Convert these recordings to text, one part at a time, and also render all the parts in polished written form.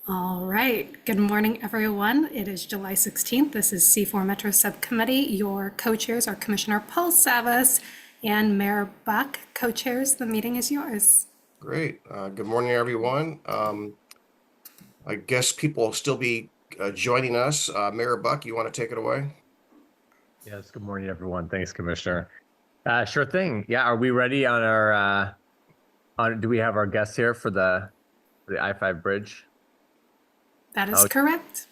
All right. Good morning, everyone. It is July 16th. This is C4 Metro Subcommittee. Your co-chairs are Commissioner Paul Savas and Mayor Buck. Co-chairs, the meeting is yours. Great. Good morning, everyone. I guess people will still be joining us. Mayor Buck, you want to take it away? Yes, good morning, everyone. Thanks, Commissioner. Sure thing. Yeah, are we ready on our do we have our guests here for the I-5 bridge? That is correct.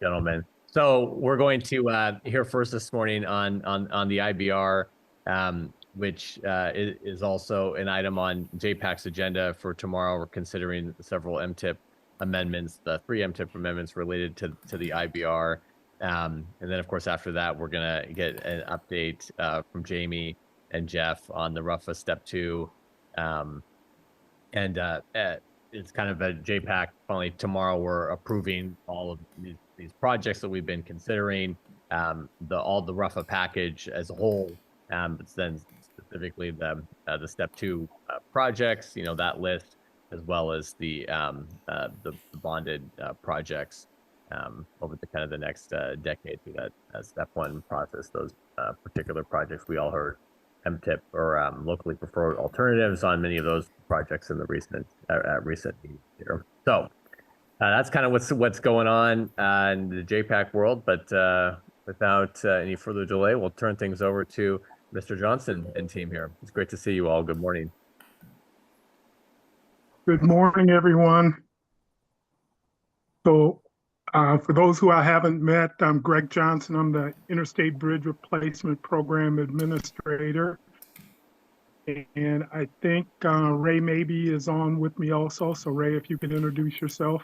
Gentlemen. So we're going to hear first this morning on the IBR, which is also an item on JPAC's agenda for tomorrow. We're considering several MTIP amendments, the 3 MTIP amendments related to the IBR. And then, of course, after that, we're going to get an update from Jamie and Jeff on the RUFA Step 2. It's kind of a JPAC. Finally, tomorrow we're approving all of these projects that we've been considering, all the RUFA package as a whole, but then specifically the Step 2 projects, that list, as well as the bonded projects over the kind of the next decade through that Step 1 process. Those particular projects we all heard MTIP or locally preferred alternatives on many of those projects in the recent meetings here. So that's kind of what's going on in the JPAC world. But without any further delay, we'll turn things over to Mr. Johnson and team here. It's great to see you all. Good morning. Good morning, everyone. So for those who I haven't met, I'm Greg Johnson. I'm the Interstate Bridge Replacement Program Administrator. And I think Ray Mabey is on with me also. So Ray, if you could introduce yourself.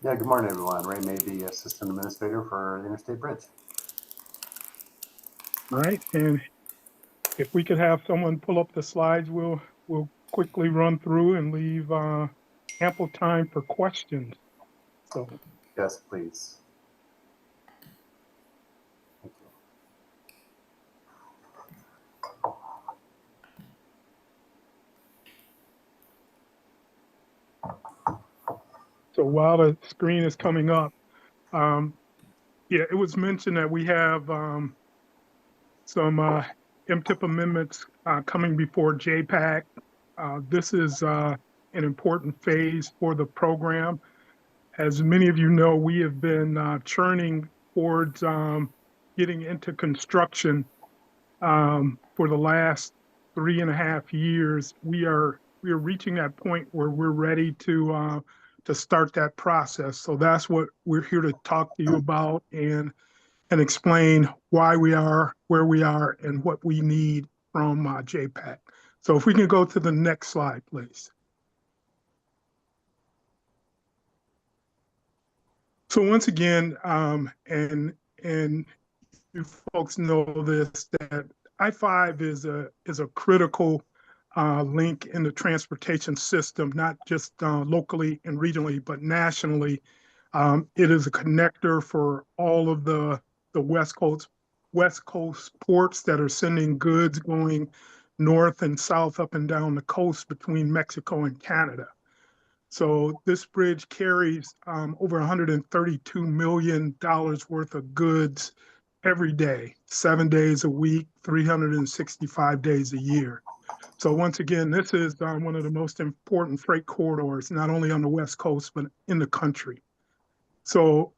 Yeah, good morning, everyone. Ray Mabey, Assistant Administrator for the Interstate Bridge. All right, and if we could have someone pull up the slides, we'll quickly run through and leave ample time for questions. So. Yes, please. Thank you. So while the screen is coming up, yeah, it was mentioned that we have some MTIP amendments coming before JPAC. This is an important phase for the program. As many of you know, we have been churning towards getting into construction for the last 3.5 years. We are reaching that point where we're ready to start that process. So that's what we're here to talk to you about and explain why we are where we are and what we need from JPAC. So if we can go to the next slide, please. So once again, and you folks know this, that I-5 is a critical link in the transportation system, not just locally and regionally, but nationally. It is a connector for all of the West Coast ports that are sending goods going north and south up and down the coast between Mexico and Canada. So this bridge carries over $132 million worth of goods every day, 7 days a week, 365 days a year. So once again, this is one of the most important freight corridors, not only on the West Coast, but in the country. So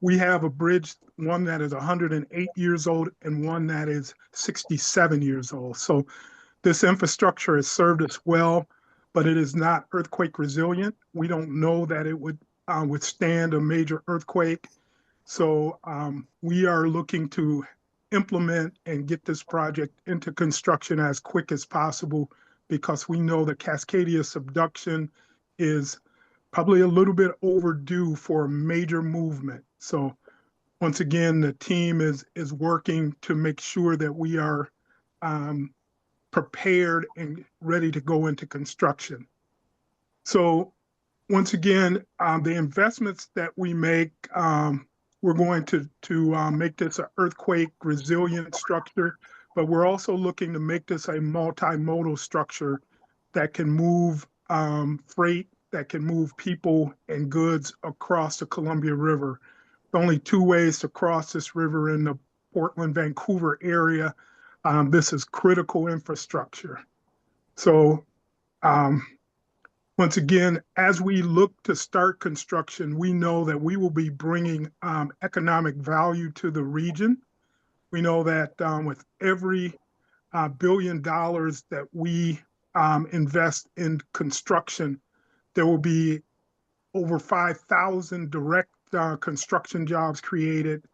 we have a bridge, one that is 108 years old and one that is 67 years old. So this infrastructure has served us well, but it is not earthquake resilient. We don't know that it would withstand a major earthquake. So we are looking to implement and get this project into construction as quick as possible, because we know the Cascadia subduction is probably a little bit overdue for a major movement. So once again, the team is working to make sure that we are prepared and ready to go into construction. So once again, the investments that we make, we're going to make this an earthquake resilient structure, but we're also looking to make this a multimodal structure that can move freight that can move people and goods across the Columbia River. Only two ways to cross this river in the Portland, Vancouver area. This is critical infrastructure. So once again, as we look to start construction, we know that we will be bringing economic value to the region. We know that with every $1 billion that we invest in construction, there will be over 5,000 direct construction jobs created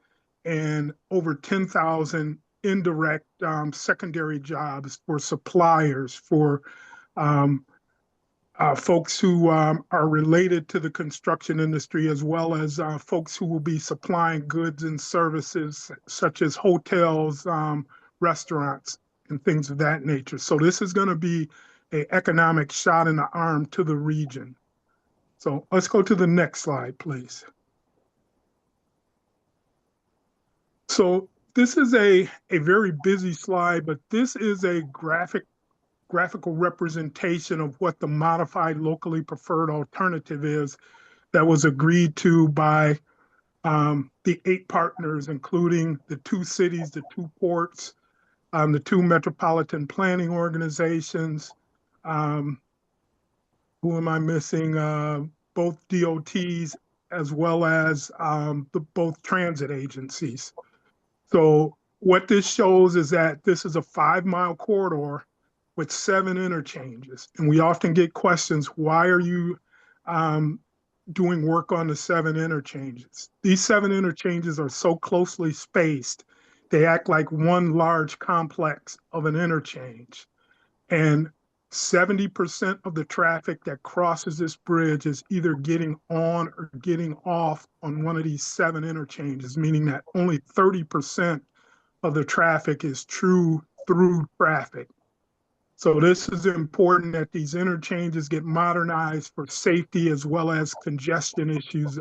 and over 10,000 indirect secondary jobs for suppliers, for folks who are related to the construction industry, as well as folks who will be supplying goods and services such as hotels, restaurants, and things of that nature. So this is going to be an economic shot in the arm to the region. So let's go to the next slide, please. So this is a very busy slide, but this is a graphical representation of what the modified locally preferred alternative is that was agreed to by the 8 partners, including the 2 cities, the 2 ports, the 2 metropolitan planning organizations. Who am I missing? Both DOTs as well as both transit agencies. So what this shows is that this is a 5-mile corridor with 7 interchanges. And we often get questions, why are you doing work on the 7 interchanges? These 7 interchanges are so closely spaced, they act like one large complex of an interchange. And 70% of the traffic that crosses this bridge is either getting on or getting off on one of these 7 interchanges, meaning that only 30% of the traffic is true through traffic. So this is important that these interchanges get modernized for safety as well as congestion issues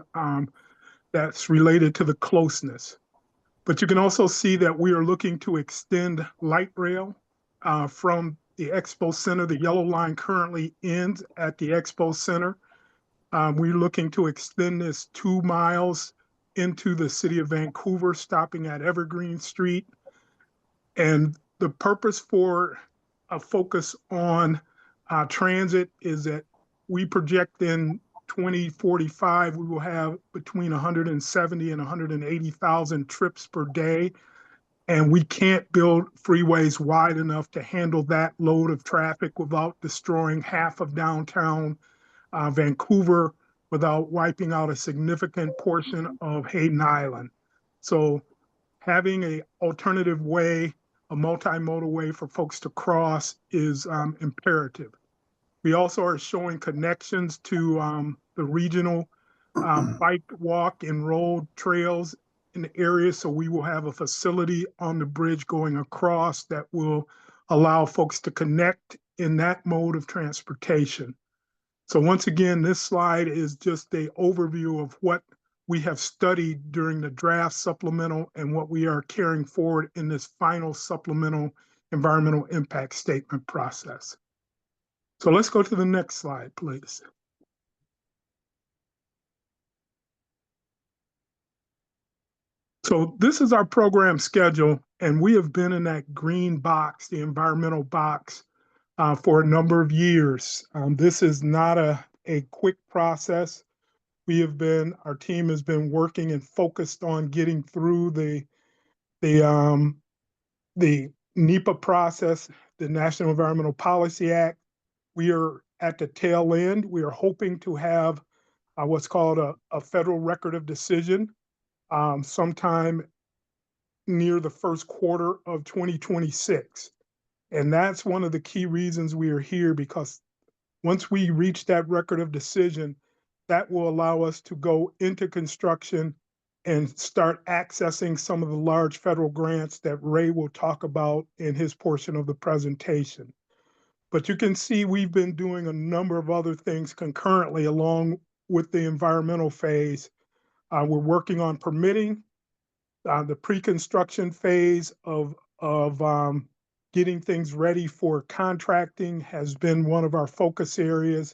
that's related to the closeness. But you can also see that we are looking to extend light rail from the Expo Center. The yellow line currently ends at the Expo Center. We're looking to extend this 2 miles into the city of Vancouver, stopping at Evergreen Street. And the purpose for a focus on transit is that we project in 2045, we will have between 170 and 180,000 trips per day. And we can't build freeways wide enough to handle that load of traffic without destroying half of downtown Vancouver, without wiping out a significant portion of Hayden Island. So having an alternative way, a multimodal way for folks to cross is imperative. We also are showing connections to the regional bike, walk, and road trails in the area. So we will have a facility on the bridge going across that will allow folks to connect in that mode of transportation. So once again, this slide is just an overview of what we have studied during the draft supplemental and what we are carrying forward in this final supplemental environmental impact statement process. So let's go to the next slide, please. So this is our program schedule, and we have been in that green box, the environmental box, for a number of years. This is not a quick process. Our team has been working and focused on getting through the NEPA process, the National Environmental Policy Act. We are at the tail end. We are hoping to have what's called a federal record of decision sometime near the first quarter of 2026. And that's one of the key reasons we are here, because once we reach that record of decision, that will allow us to go into construction and start accessing some of the large federal grants that Ray will talk about in his portion of the presentation. But you can see we've been doing a number of other things concurrently along with the environmental phase. We're working on permitting. The pre-construction phase of getting things ready for contracting has been one of our focus areas.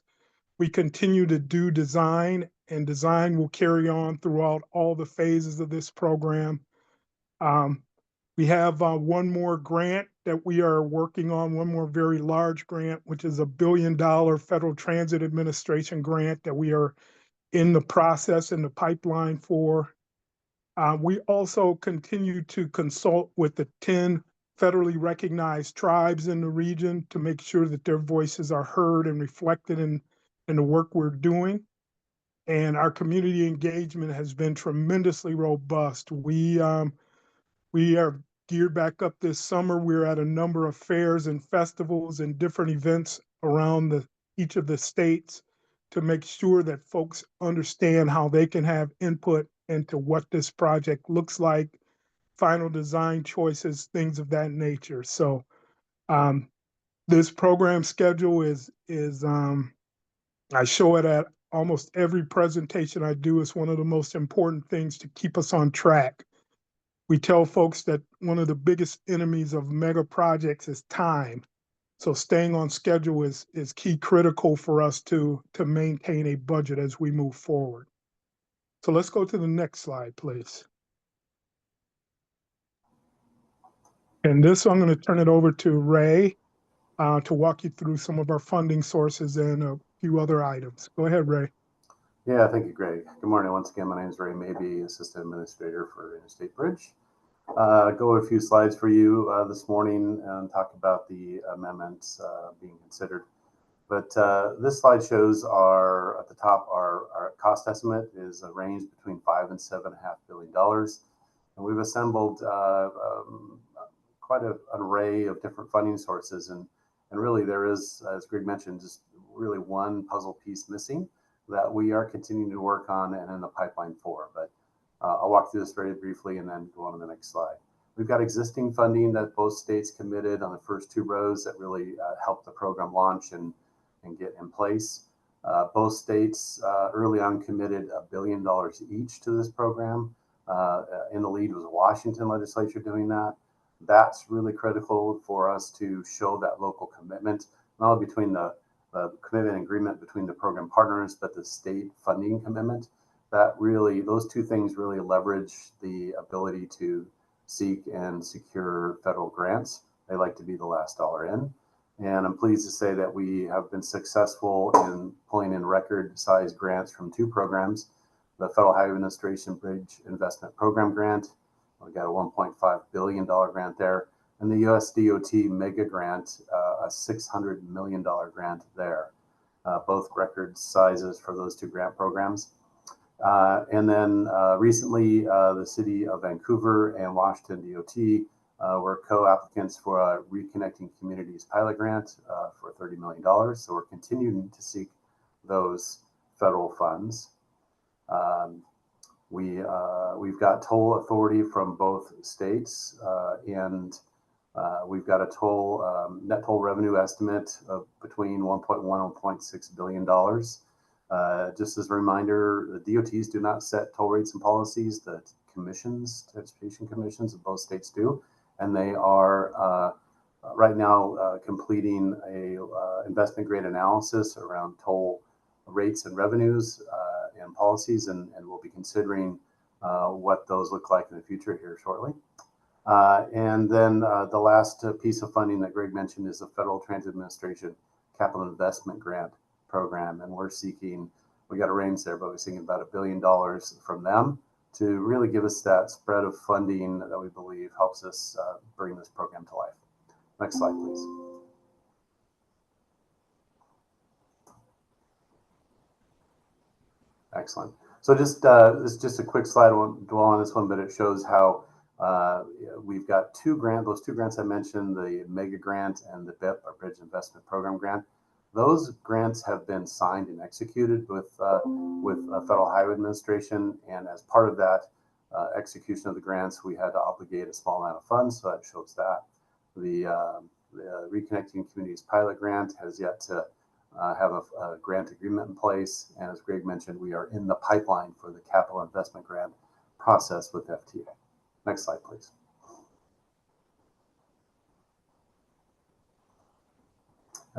We continue to do design, and design will carry on throughout all the phases of this program. We have one more grant that we are working on, one more very large grant, which is $1 billion Federal Transit Administration grant that we are in the process, in the pipeline for. We also continue to consult with the 10 federally recognized tribes in the region to make sure that their voices are heard and reflected in the work we're doing. And our community engagement has been tremendously robust. We are geared back up this summer. We're at a number of fairs and festivals and different events around each of the states to make sure that folks understand how they can have input into what this project looks like, final design choices, things of that nature. So this program schedule is I show it at almost every presentation I do. It's one of the most important things to keep us on track. We tell folks that one of the biggest enemies of mega projects is time. So staying on schedule is key critical for us to maintain a budget as we move forward. So let's go to the next slide, please. And this, I'm going to turn it over to Ray to walk you through some of our funding sources and a few other items. Go ahead, Ray. Yeah, thank you, Greg. Good morning. Once again, my name is Ray Mabee, Assistant Administrator for Interstate Bridge. Go over a few slides for you this morning and talk about the amendments being considered. But this slide shows at the top, our cost estimate is a range between $5 and $7.5 billion. And we've assembled quite an array of different funding sources. And really there is, as Greg mentioned, just really one puzzle piece missing that we are continuing to work on and in the pipeline for. But I'll walk through this very briefly and then go on to the next slide. We've got existing funding that both states committed on the first two rows that really helped the program launch and get in place. Both states early on committed $1 billion each to this program. In the lead was the Washington legislature doing that. That's really critical for us to show that local commitment, not only between the commitment and agreement between the program partners, but the state funding commitment. That really, those two things really leverage the ability to seek and secure federal grants. They like to be the last dollar in. And I'm pleased to say that we have been successful in pulling in record size grants from two programs, the Federal Highway Administration Bridge Investment Program Grant. We got a $1.5 billion grant there, and the US DOT Mega Grant, a $600 million grant there. Both record sizes for those two grant programs. And then recently, the City of Vancouver and Washington DOT were co-applicants for a Reconnecting Communities pilot grant for $30 million. So we're continuing to seek those federal funds. We've got toll authority from both states, and we've got a net toll revenue estimate of between $1.1 and $1.6 billion. Just as a reminder, the DOTs do not set toll rates and policies. The transportation commissions of both states do, and they are right now completing a investment grade analysis around toll rates and revenues and policies, and we'll be considering what those look like in the future here shortly. And then the last piece of funding that Greg mentioned is the Federal Transit Administration Capital Investment Grant Program, and we got a range there, but we're seeking about $1 billion from them to really give us that spread of funding that we believe helps us bring this program to life. Next slide, please. Excellent. So this is just a quick slide. I won't dwell on this one, but it shows how we've got those two grants I mentioned, the Mega Grant and the BIP, our Bridge Investment Program Grant. Those grants have been signed and executed with Federal Highway Administration, and as part of that execution of the grants, we had to obligate a small amount of funds, so that shows that. The Reconnecting Communities pilot grant has yet to have a grant agreement in place, and as Greg mentioned, we are in the pipeline for the capital investment grant process with FTA. Next slide, please.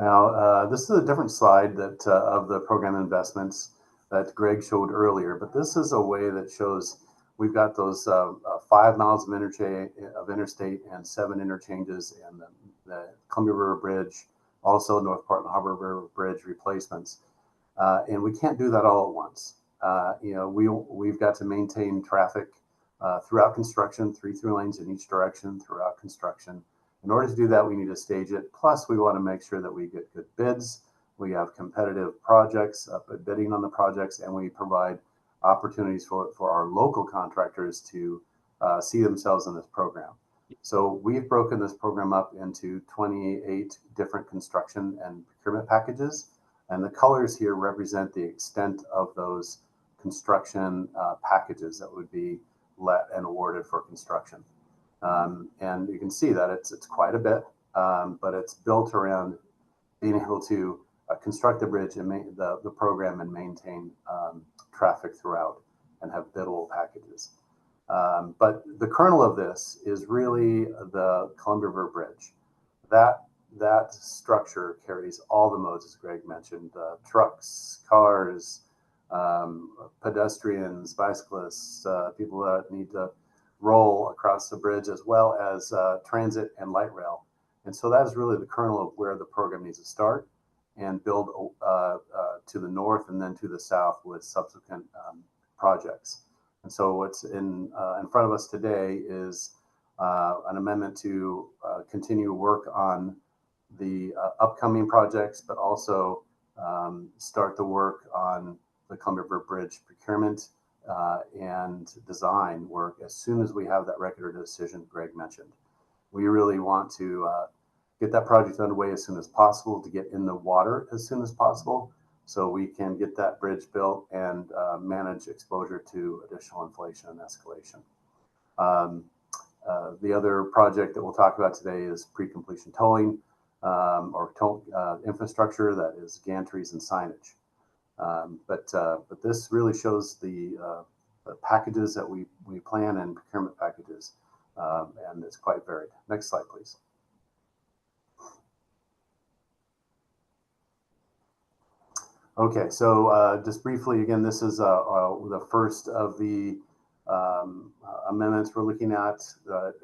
Now, this is a different slide that of the program investments that Greg showed earlier, but this is a way that shows we've got those 5 miles of interstate and 7 interchanges, and the Columbia River Bridge, also North Portland Harbor River Bridge replacements. And we can't do that all at once. We've got to maintain traffic throughout construction, 3 through lanes in each direction throughout construction. In order to do that, we need to stage it. Plus, we want to make sure that we get good bids. We have competitive projects, bidding on the projects, and we provide opportunities for our local contractors to see themselves in this program. So we've broken this program up into 28 different construction and procurement packages. And the colors here represent the extent of those construction packages that would be let and awarded for construction. And you can see that it's quite a bit, but it's built around being able to construct the bridge and the program and maintain traffic throughout and have biddable packages. But the kernel of this is really the Columbia River Bridge. That structure carries all the modes, as Greg mentioned, trucks, cars, pedestrians, bicyclists, people that need to roll across the bridge, as well as transit and light rail. And so that is really the kernel of where the program needs to start and build to the north and then to the south with subsequent projects. And so what's in front of us today is an amendment to continue work on the upcoming projects, but also start the work on the Columbia River Bridge procurement and design work as soon as we have that record of decision Greg mentioned. We really want to get that project underway as soon as possible, to get in the water as soon as possible, so we can get that bridge built and manage exposure to additional inflation and escalation. The other project that we'll talk about today is pre-completion tolling or toll infrastructure, that is gantries and signage. But this really shows the packages that we plan and procurement packages, and it's quite varied. Next slide, please. Okay, so just briefly, again, this is the first of the amendments we're looking at.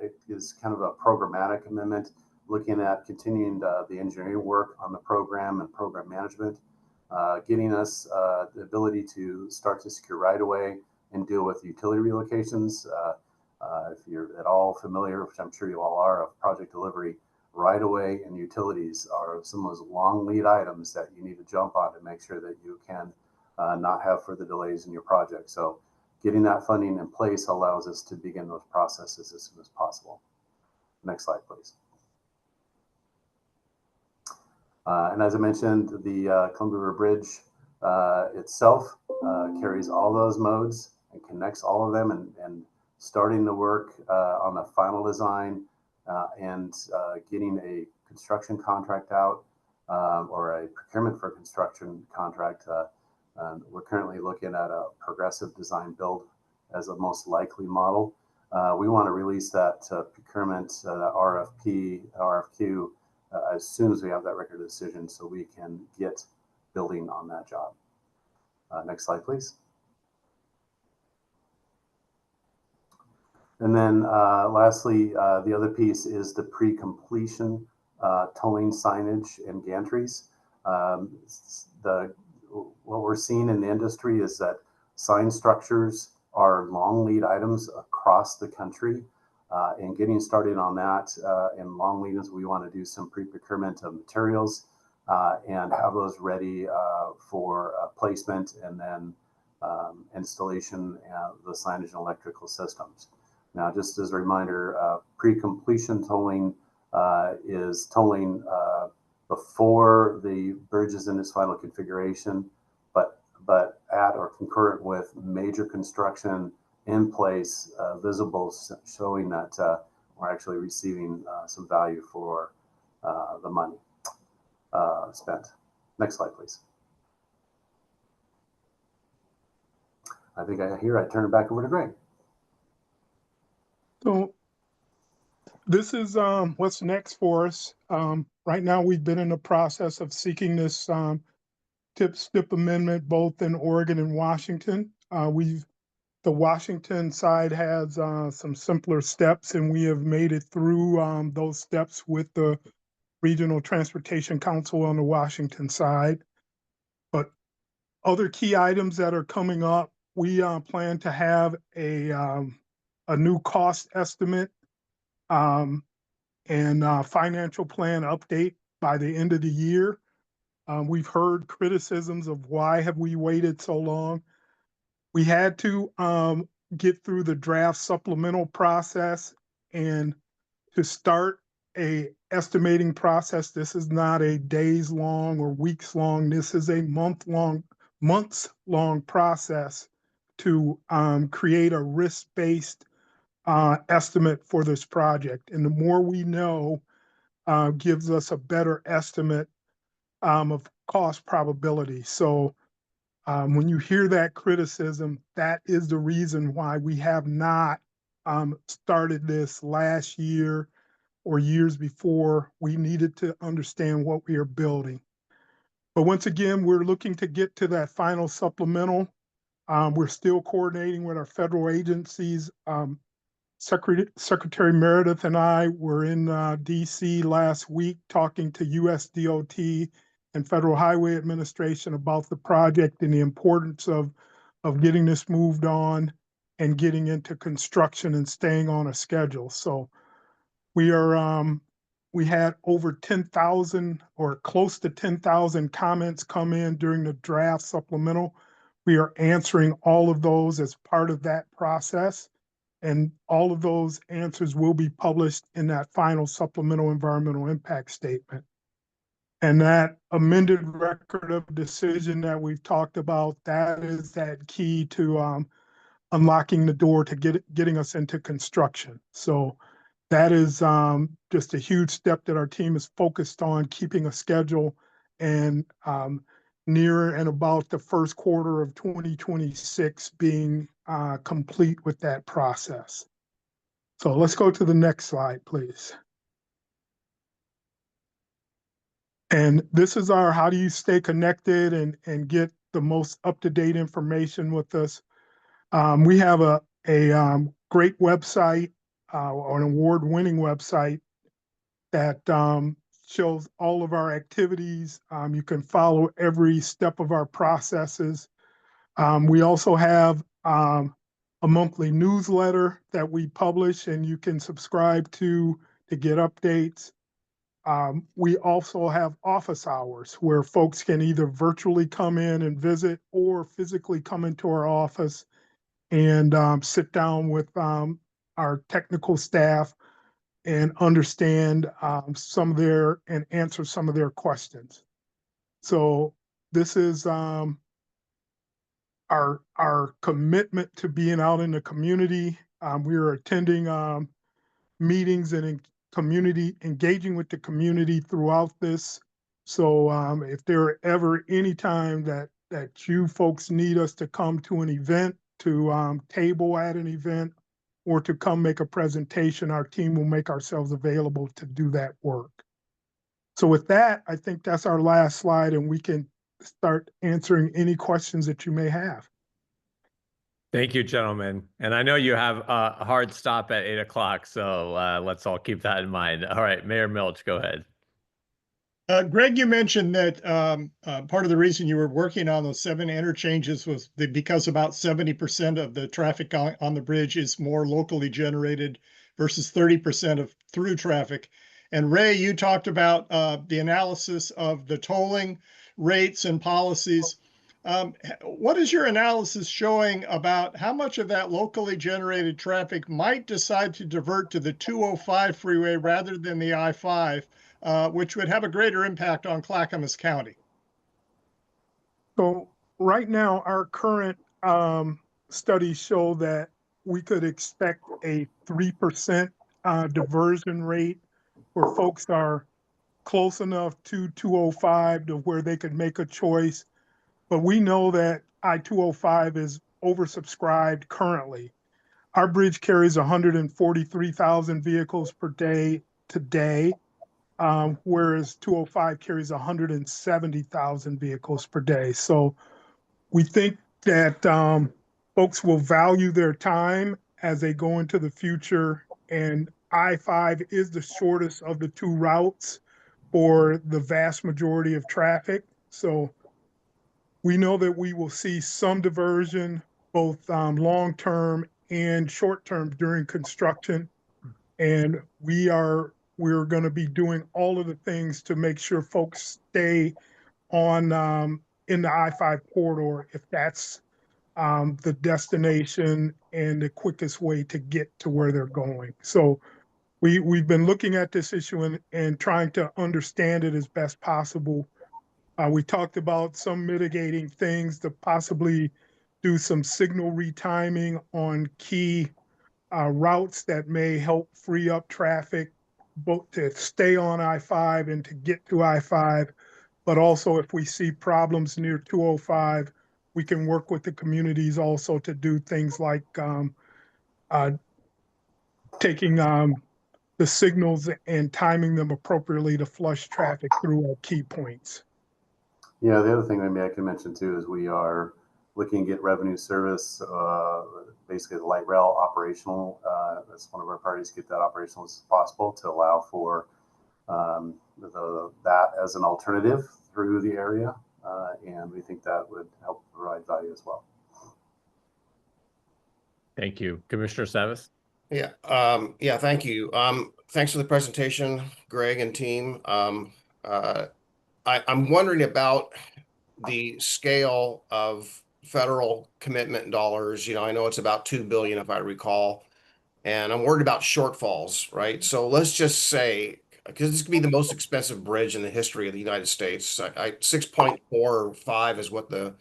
It is kind of a programmatic amendment, looking at continuing the engineering work on the program and program management, getting us the ability to start to secure right-of-way and deal with utility relocations. If you're at all familiar, which I'm sure you all are, of project delivery, right-of-way and utilities are some of those long lead items that you need to jump on to make sure that you can not have further delays in your project. So getting that funding in place allows us to begin those processes as soon as possible. Next slide, please. And as I mentioned, the Columbia River Bridge itself carries all those modes and connects all of them, and starting the work on the final design and getting a construction contract out or a procurement for a construction contract. We're currently looking at a progressive design build as a most likely model. We want to release that procurement, that RFP, RFQ, as soon as we have that record of decision, so we can get building on that job. Next slide, please. And then lastly, the other piece is the pre-completion tolling signage and gantries. What we're seeing in the industry is that sign structures are long lead items across the country. And getting started on that in long lead items, we want to do some pre-procurement of materials and have those ready for placement and then installation of the signage and electrical systems. Now, just as a reminder, pre-completion tolling is tolling before the bridge is in its final configuration, but at or concurrent with major construction in place, visible, showing that we're actually receiving some value for the money spent. Next slide, please. I think I turn it back over to Greg. So this is what's next for us. Right now, we've been in the process of seeking this STIP amendment both in Oregon and Washington. The Washington side has some simpler steps, and we have made it through those steps with the Regional Transportation Council on the Washington side. But other key items that are coming up, we plan to have a new cost estimate and financial plan update by the end of the year. We've heard criticisms of why have we waited so long. We had to get through the draft supplemental process, and to start a estimating process, this is not a days long or weeks long. This is a months long process to create a risk-based estimate for this project. And the more we know, gives us a better estimate of cost probability. So when you hear that criticism, that is the reason why we have not started this last year or years before. We needed to understand what we are building. But once again, we're looking to get to that final supplemental. We're still coordinating with our federal agencies. Secretary Meredith and I were in DC last week talking to US DOT and Federal Highway Administration about the project and the importance of getting this moved on and getting into construction and staying on a schedule. So we had over 10,000 or close to 10,000 comments come in during the draft supplemental. We are answering all of those as part of that process. And all of those answers will be published in that final supplemental environmental impact statement. And that amended record of decision that we've talked about, that is that key to unlocking the door to getting us into construction. So that is just a huge step that our team is focused on, keeping a schedule, and near and about the first quarter of 2026 being complete with that process. So let's go to the next slide, please. And this is our how do you stay connected and get the most up-to-date information with us. We have a great website, an award-winning website that shows all of our activities. You can follow every step of our processes. We also have a monthly newsletter that we publish and you can subscribe to get updates. We also have office hours where folks can either virtually come in and visit or physically come into our office and sit down with our technical staff and understand some of their and answer some of their questions. So this is our commitment to being out in the community. We are attending meetings and engaging with the community throughout this. So if there are ever any time that you folks need us to come to an event, to table at an event, or to come make a presentation, our team will make ourselves available to do that work. So with that, I think that's our last slide, and we can start answering any questions that you may have. Thank you, gentlemen. And I know you have a hard stop at 8 o'clock, so let's all keep that in mind. All right, Mayor Milch, go ahead. Greg, you mentioned that part of the reason you were working on those 7 interchanges was because about 70% of the traffic on the bridge is more locally generated versus 30% of through traffic. And Ray, you talked about the analysis of the tolling rates and policies. What is your analysis showing about how much of that locally generated traffic might decide to divert to the 205 freeway rather than the I-5? Which would have a greater impact on Clackamas County? So right now, our current studies show that we could expect a 3% diversion rate where folks are close enough to 205 to where they could make a choice. But we know that I-205 is oversubscribed currently. our bridge carries 143,000 vehicles per day today, whereas 205 carries 170,000 vehicles per day. So we think that folks will value their time as they go into the future, and I-5 is the shortest of the two routes for the vast majority of traffic. So we know that we will see some diversion, both long-term and short-term during construction. And we're going to be doing all of the things to make sure folks stay on in the I-5 corridor if that's the destination and the quickest way to get to where they're going. So we've been looking at this issue and trying to understand it as best possible. We talked about some mitigating things to possibly do some signal retiming on key routes that may help free up traffic, both to stay on I-5 and to get to I-5. But also if we see problems near 205, we can work with the communities also to do things like taking the signals and timing them appropriately to flush traffic through our key points. Yeah, the other thing maybe I can mention too is we are looking to get revenue service, basically the light rail operational. That's one of our priorities, get that operational as possible to allow for that as an alternative through the area. And we think that would help provide value as well. Thank you. Commissioner Savas? Yeah, thank you. Thanks for the presentation, Greg and team. I'm wondering about the scale of federal commitment dollars. I know it's about 2 billion if I recall, and I'm worried about shortfalls, right? So let's just say, because this could be the most expensive bridge in the history of the United States. 6.45 is what the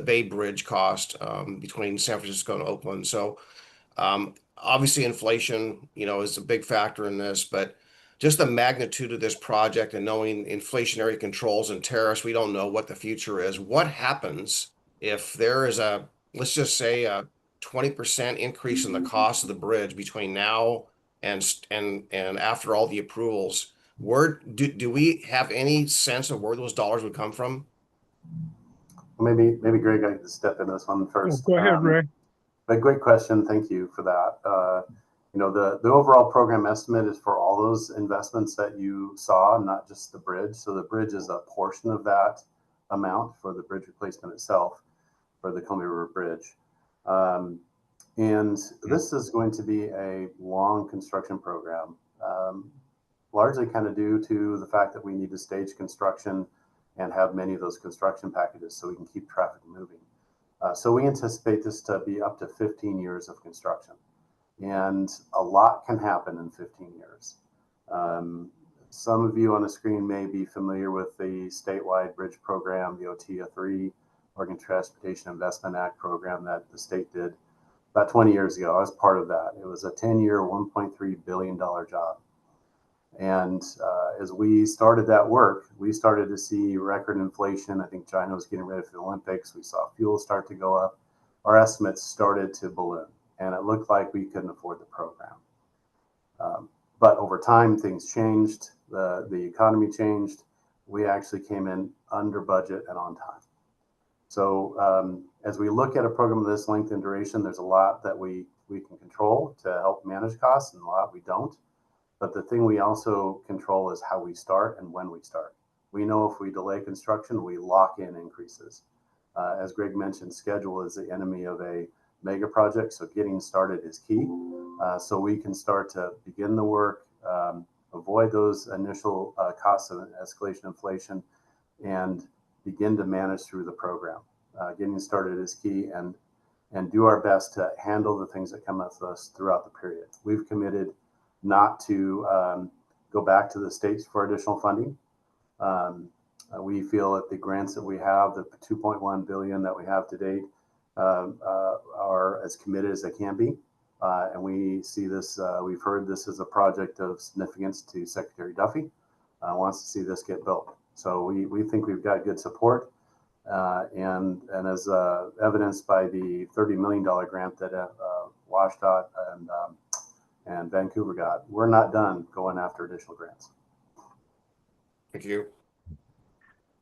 Bay Bridge cost between San Francisco and Oakland. So obviously inflation, is a big factor in this, but just the magnitude of this project and knowing inflationary controls and tariffs, we don't know what the future is. What happens if there is let's just say a 20% increase in the cost of the bridge between now and after all the approvals? Where do we have any sense of where those dollars would come from? Well, maybe Greg, I can step in this one first. Go ahead, Ray. But great question. Thank you for that. The overall program estimate is for all those investments that you saw, not just the bridge. So the bridge is a portion of that amount for the bridge replacement itself for the Columbia River Bridge. And this is going to be a long construction program, largely kind of due to the fact that we need to stage construction and have many of those construction packages so we can keep traffic moving. So we anticipate this to be up to 15 years of construction. And a lot can happen in 15 years. Some of you on the screen may be familiar with the statewide bridge program, the OTIA 3, Oregon Transportation Investment Act program that the state did about 20 years ago. I was part of that. It was a 10-year, $1.3 billion job. And as we started that work, we started to see record inflation. I think China was getting ready for the Olympics. We saw fuel start to go up. Our estimates started to balloon, and it looked like we couldn't afford the program. But over time, things changed. The economy changed. We actually came in under budget and on time. So as we look at a program of this length and duration, there's a lot that we can control to help manage costs and a lot we don't. But the thing we also control is how we start and when we start. We know if we delay construction, we lock in increases. As Greg mentioned, schedule is the enemy of a mega project, so getting started is key. So we can start to begin the work, avoid those initial costs of escalation inflation, and begin to manage through the program. Getting started is key, and do our best to handle the things that come with us throughout the period. We've committed not to go back to the states for additional funding. We feel that the grants that we have, the 2.1 billion that we have to date, are as committed as they can be. And we see this, we've heard this is a project of significance to Secretary Duffy, wants to see this get built. So we think we've got good support. And as evidenced by the $30 million grant that WashDOT and Vancouver got. We're not done going after additional grants. Thank you.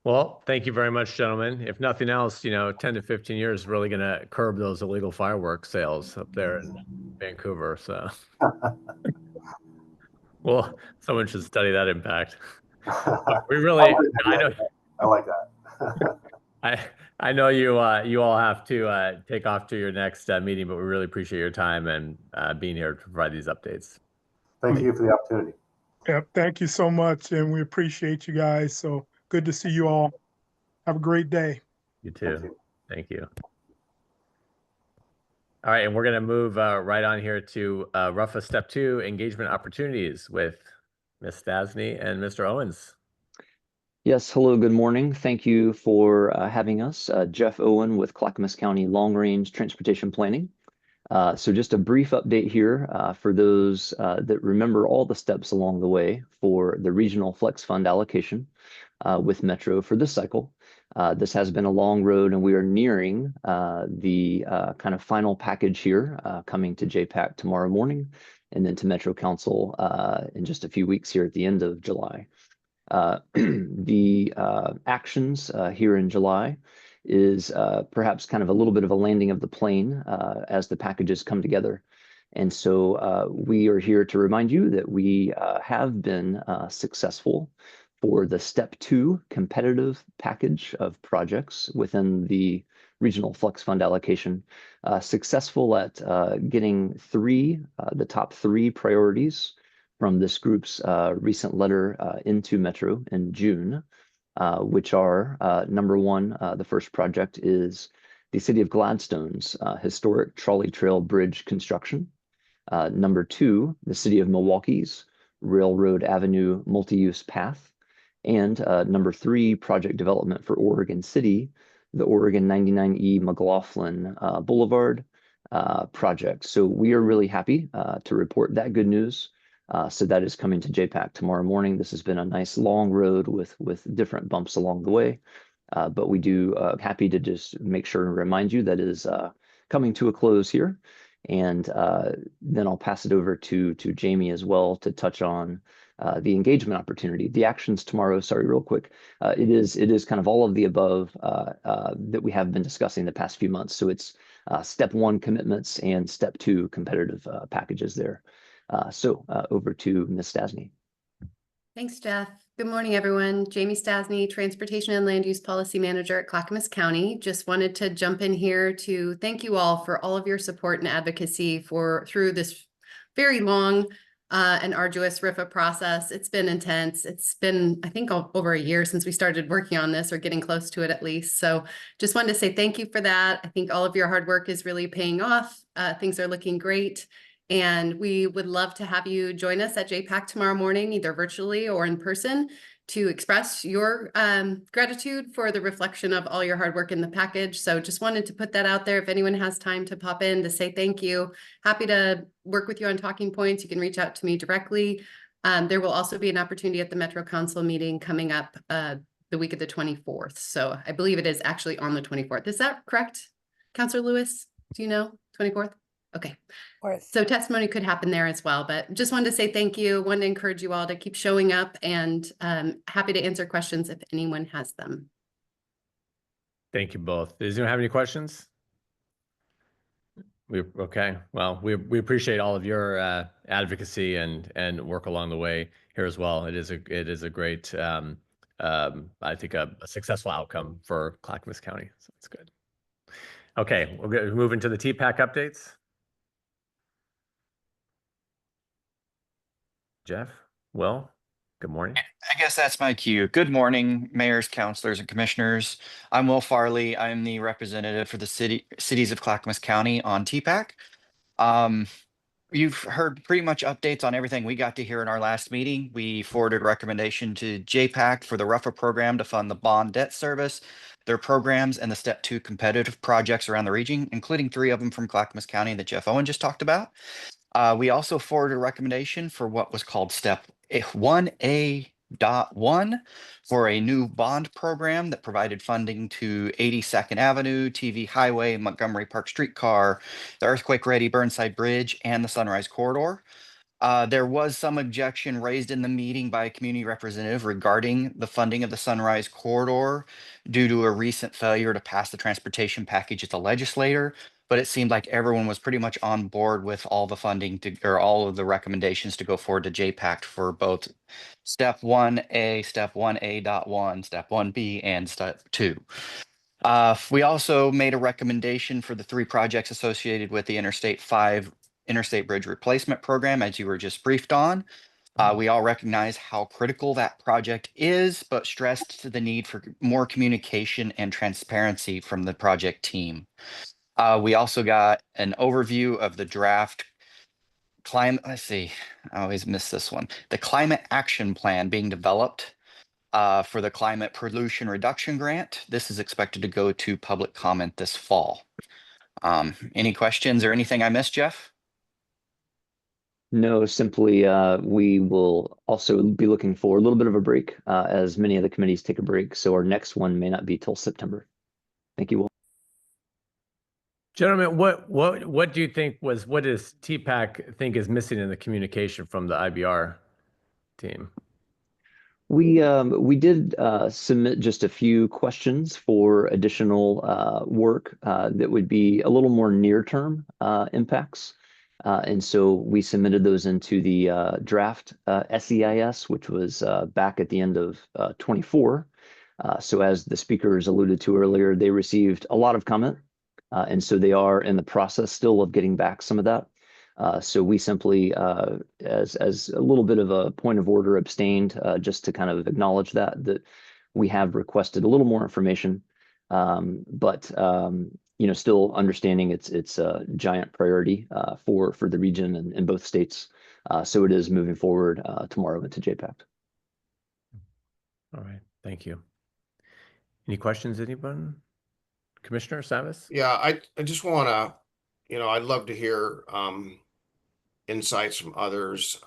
Well, thank you very much, gentlemen. If nothing else, 10 to 15 years is really going to curb those illegal fireworks sales up there in Vancouver. So, well, someone should study that impact. We really, I know, I like that. I know you all have to take off to your next meeting, but we really appreciate your time and being here to provide these updates. Thank you for the opportunity. Yep, thank you so much, and we appreciate you guys. So good to see you all. Have a great day. You too. Thank you. All right, and we're going to move right on here to RUFA Step 2, Engagement Opportunities with Ms. Stasny and Mr. Owens. Yes, hello, good morning. Thank you for having us. Jeff Owen with Clackamas County Long Range Transportation Planning. So just a brief update here for those that remember all the steps along the way for the Regional Flex Fund allocation with Metro for this cycle. This has been a long road, and we are nearing the kind of final package here coming to JPAC tomorrow morning and then to Metro Council in just a few weeks here at the end of July. The actions here in July is perhaps kind of a little bit of a landing of the plane as the packages come together. And so we are here to remind you that we have been successful for the Step 2 competitive package of projects within the Regional Flex Fund allocation, successful at getting the top three priorities from this group's recent letter into Metro in June, which are number one, the first project is the City of Gladstone's historic trolley trail bridge construction. Number two, the City of Milwaukee's Railroad Avenue multi-use path. And number three, project development for Oregon City, the Oregon 99E McLaughlin Boulevard project. So we are really happy to report that good news. So that is coming to JPAC tomorrow morning. This has been a nice long road with different bumps along the way, but we do happy to just make sure and remind you that is coming to a close here. And then I'll pass it over to Jamie as well to touch on the engagement opportunity. The actions tomorrow, sorry, real quick. It is kind of all of the above that we have been discussing the past few months. So it's Step 1 commitments and Step 2 competitive packages there. So over to Ms. Stasny. Thanks, Jeff. Good morning, everyone. Jamie Stasny, Transportation and Land Use Policy Manager at Clackamas County. Just wanted to jump in here to thank you all for all of your support and advocacy through this very long and arduous RIFA process. It's been intense. It's been, I think, over a year since we started working on this, or getting close to it at least. So just wanted to say thank you for that. I think all of your hard work is really paying off. Things are looking great. And we would love to have you join us at JPAC tomorrow morning, either virtually or in person, to express your gratitude for the reflection of all your hard work in the package. So just wanted to put that out there. If anyone has time to pop in to say thank you, happy to work with you on talking points. You can reach out to me directly. There will also be an opportunity at the Metro Council meeting coming up the week of the 24th. So I believe it is actually on the 24th. Is that correct, Councilor Lewis? Do you know 24th? Okay. So testimony could happen there as well, but just wanted to say thank you. Want to encourage you all to keep showing up, and happy to answer questions if anyone has them. Thank you both. Does anyone have any questions? Okay. Well, we appreciate all of your advocacy and work along the way here as well. It is a great, I think a successful outcome for Clackamas County. So it's good. Okay, we'll move into the TPAC updates. Jeff, Will, good morning. I guess that's my cue. Good morning, mayors, councilors, and commissioners. I'm Will Farley. I'm the representative for the cities of Clackamas County on TPAC. You've heard pretty much updates on everything we got to hear in our last meeting. We forwarded a recommendation to JPAC for the RUFA program to fund the bond debt service, their programs, and the Step 2 competitive projects around the region, including 3 of them from Clackamas County that Jeff Owen just talked about. We also forwarded a recommendation for what was called Step 1A 2.1 for a new bond program that provided funding to 82nd Avenue, TV Highway, Montgomery Park Streetcar, the Earthquake Ready Burnside Bridge, and the Sunrise Corridor. There was some objection raised in the meeting by a community representative regarding the funding of the Sunrise Corridor due to a recent failure to pass the transportation package at the legislature. But it seemed like everyone was pretty much on board with all the funding or all of the recommendations to go forward to JPACT for both Step 1A, Step 1A.1, Step 1B, and Step 2. We also made a recommendation for the 3 projects associated with the Interstate 5 Interstate Bridge Replacement Program, as you were just briefed on. We all recognize how critical that project is, but stressed the need for more communication and transparency from the project team. We also got an overview of the draft climate, let's see, I always miss this one. The climate action plan being developed for the climate pollution reduction grant. This is expected to go to public comment this fall. Any questions or anything I missed, Jeff? No, simply we will also be looking for a little bit of a break as many of the committees take a break. So our next one may not be till September. Thank you all. Gentlemen, what do you think what does TPAC think is missing in the communication from the IBR team? We did submit just a few questions for additional work that would be a little more near-term impacts. And so we submitted those into the draft SEIS, which was back at the end of 24. So as the speakers alluded to earlier, they received a lot of comment. And so they are in the process still of getting back some of that. So we simply, as a little bit of a point of order, abstained just to kind of acknowledge that we have requested a little more information, but still understanding it's a giant priority for the region and in both states. So it is moving forward tomorrow into JPACT. All right, thank you. Any questions, anyone? Commissioner Savas? Yeah, I just want to, I'd love to hear insights from others.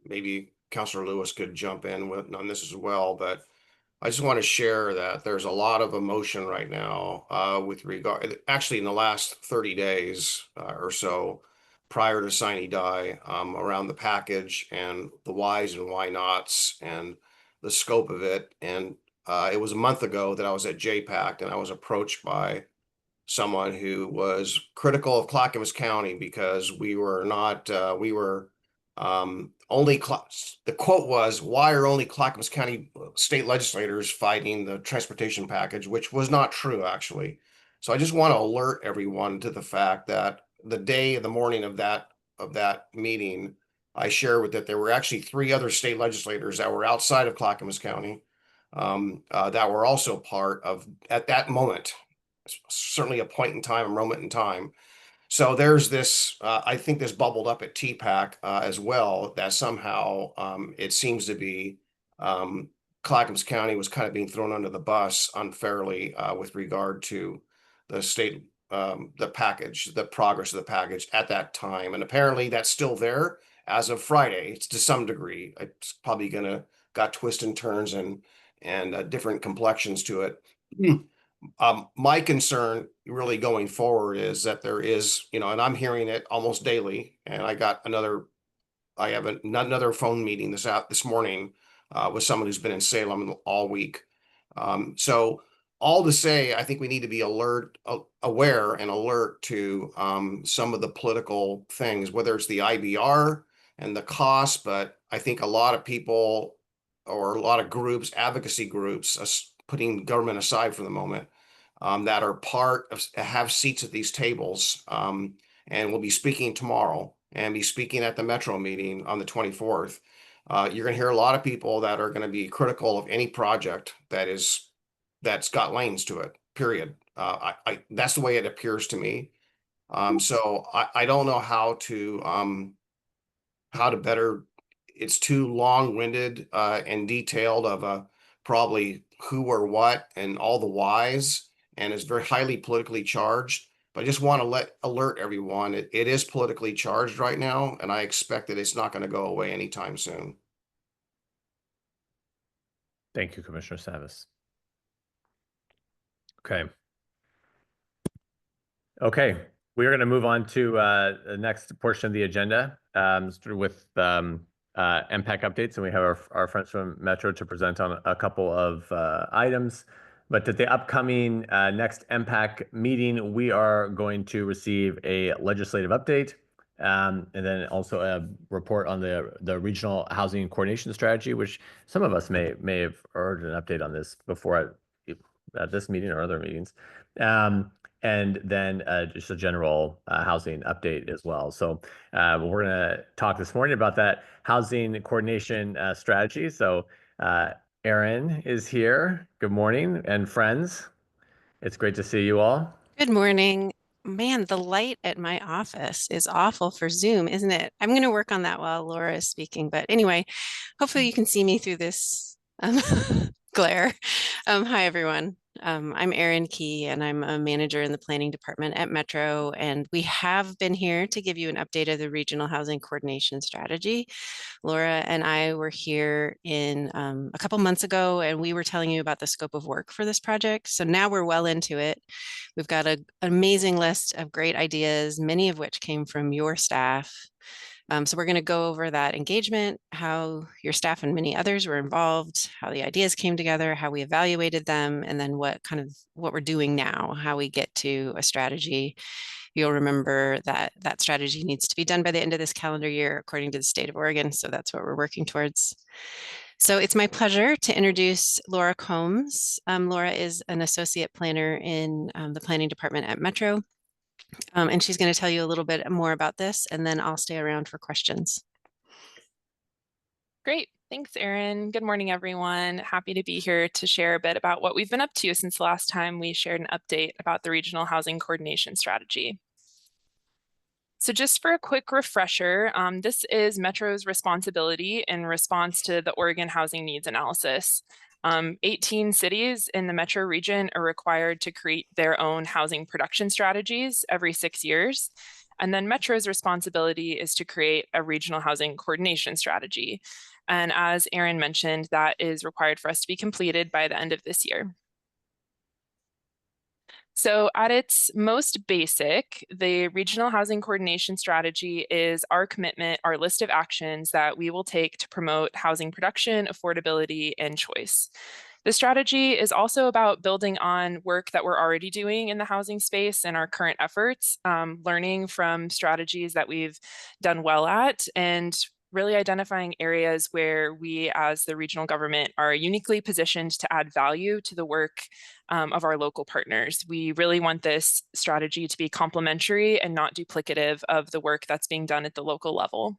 Maybe Councilor Lewis could jump in on this as well, but I just want to share that there's a lot of emotion right now with regard, actually in the last 30 days or so prior to sine die around the package and the whys and why nots and the scope of it. And it was a month ago that I was at JPACT and I was approached by someone who was critical of Clackamas County because we were only, the quote was, why are only Clackamas County state legislators fighting the transportation package, which was not true, actually. So I just want to alert everyone to the fact that the morning of that meeting, I shared with that there were actually 3 other state legislators that were outside of Clackamas County that were also part of, at that moment, certainly a point in time, a moment in time. So there's this, I think this bubbled up at TPAC as well, that somehow it seems to be Clackamas County was kind of being thrown under the bus unfairly with regard to the state, the package, the progress of the package at that time. And apparently that's still there as of Friday. It's to some degree. It's probably got twists and turns and different complexions to it. My concern really going forward is that there is, and I'm hearing it almost daily, and I have another phone meeting this morning with someone who's been in Salem all week. So all to say, I think we need to be aware and alert to some of the political things, whether it's the IBR and the cost, but I think a lot of people or a lot of groups, advocacy groups, putting government aside for the moment, that are have seats at these tables, and will be speaking tomorrow and be speaking at the Metro meeting on the 24th. You're going to hear a lot of people that are going to be critical of any project that's got lanes to it, period. That's the way it appears to me. So I don't know how to better, it's too long-winded and detailed of probably who or what and all the whys, and is very highly politically charged. But I just want to alert everyone, it is politically charged right now, and I expect that it's not going to go away anytime soon. Thank you, Commissioner Savas. Okay. Okay, we are going to move on to the next portion of the agenda with MPAC updates, and we have our friends from Metro to present on a couple of items. But at the upcoming next MPAC meeting, we are going to receive a legislative update and then also a report on the regional housing coordination strategy, which some of us may have heard an update on this before at this meeting or other meetings. And then just a general housing update as well. So we're going to talk this morning about that housing coordination strategy. So Erin is here. Good morning, and friends. It's great to see you all. Good morning. Man, the light at my office is awful for Zoom, isn't it? I'm going to work on that while Laura is speaking. But anyway, hopefully you can see me through this glare. Hi, everyone. I'm Erin Key, and I'm a manager in the planning department at Metro. And we have been here to give you an update of the regional housing coordination strategy. Laura and I were here in a couple months ago, and we were telling you about the scope of work for this project. So now we're well into it. We've got an amazing list of great ideas, many of which came from your staff. So we're going to go over that engagement, how your staff and many others were involved, how the ideas came together, how we evaluated them, and then what we're doing now, how we get to a strategy. You'll remember that that strategy needs to be done by the end of this calendar year, according to the state of Oregon. So that's what we're working towards. So it's my pleasure to introduce Laura Combs. Laura is an associate planner in the planning department at Metro. And she's going to tell you a little bit more about this, and then I'll stay around for questions. Great. Thanks, Erin. Good morning, everyone. Happy to be here to share a bit about what we've been up to since the last time we shared an update about the regional housing coordination strategy. So just for a quick refresher, this is Metro's responsibility in response to the Oregon Housing Needs Analysis. 18 cities in the Metro region are required to create their own housing production strategies every 6 years. And then Metro's responsibility is to create a regional housing coordination strategy. And as Erin mentioned, that is required for us to be completed by the end of this year. So at its most basic, the regional housing coordination strategy is our commitment, our list of actions that we will take to promote housing production, affordability, and choice. The strategy is also about building on work that we're already doing in the housing space and our current efforts, learning from strategies that we've done well at, and really identifying areas where we as the regional government are uniquely positioned to add value to the work of our local partners. We really want this strategy to be complementary and not duplicative of the work that's being done at the local level.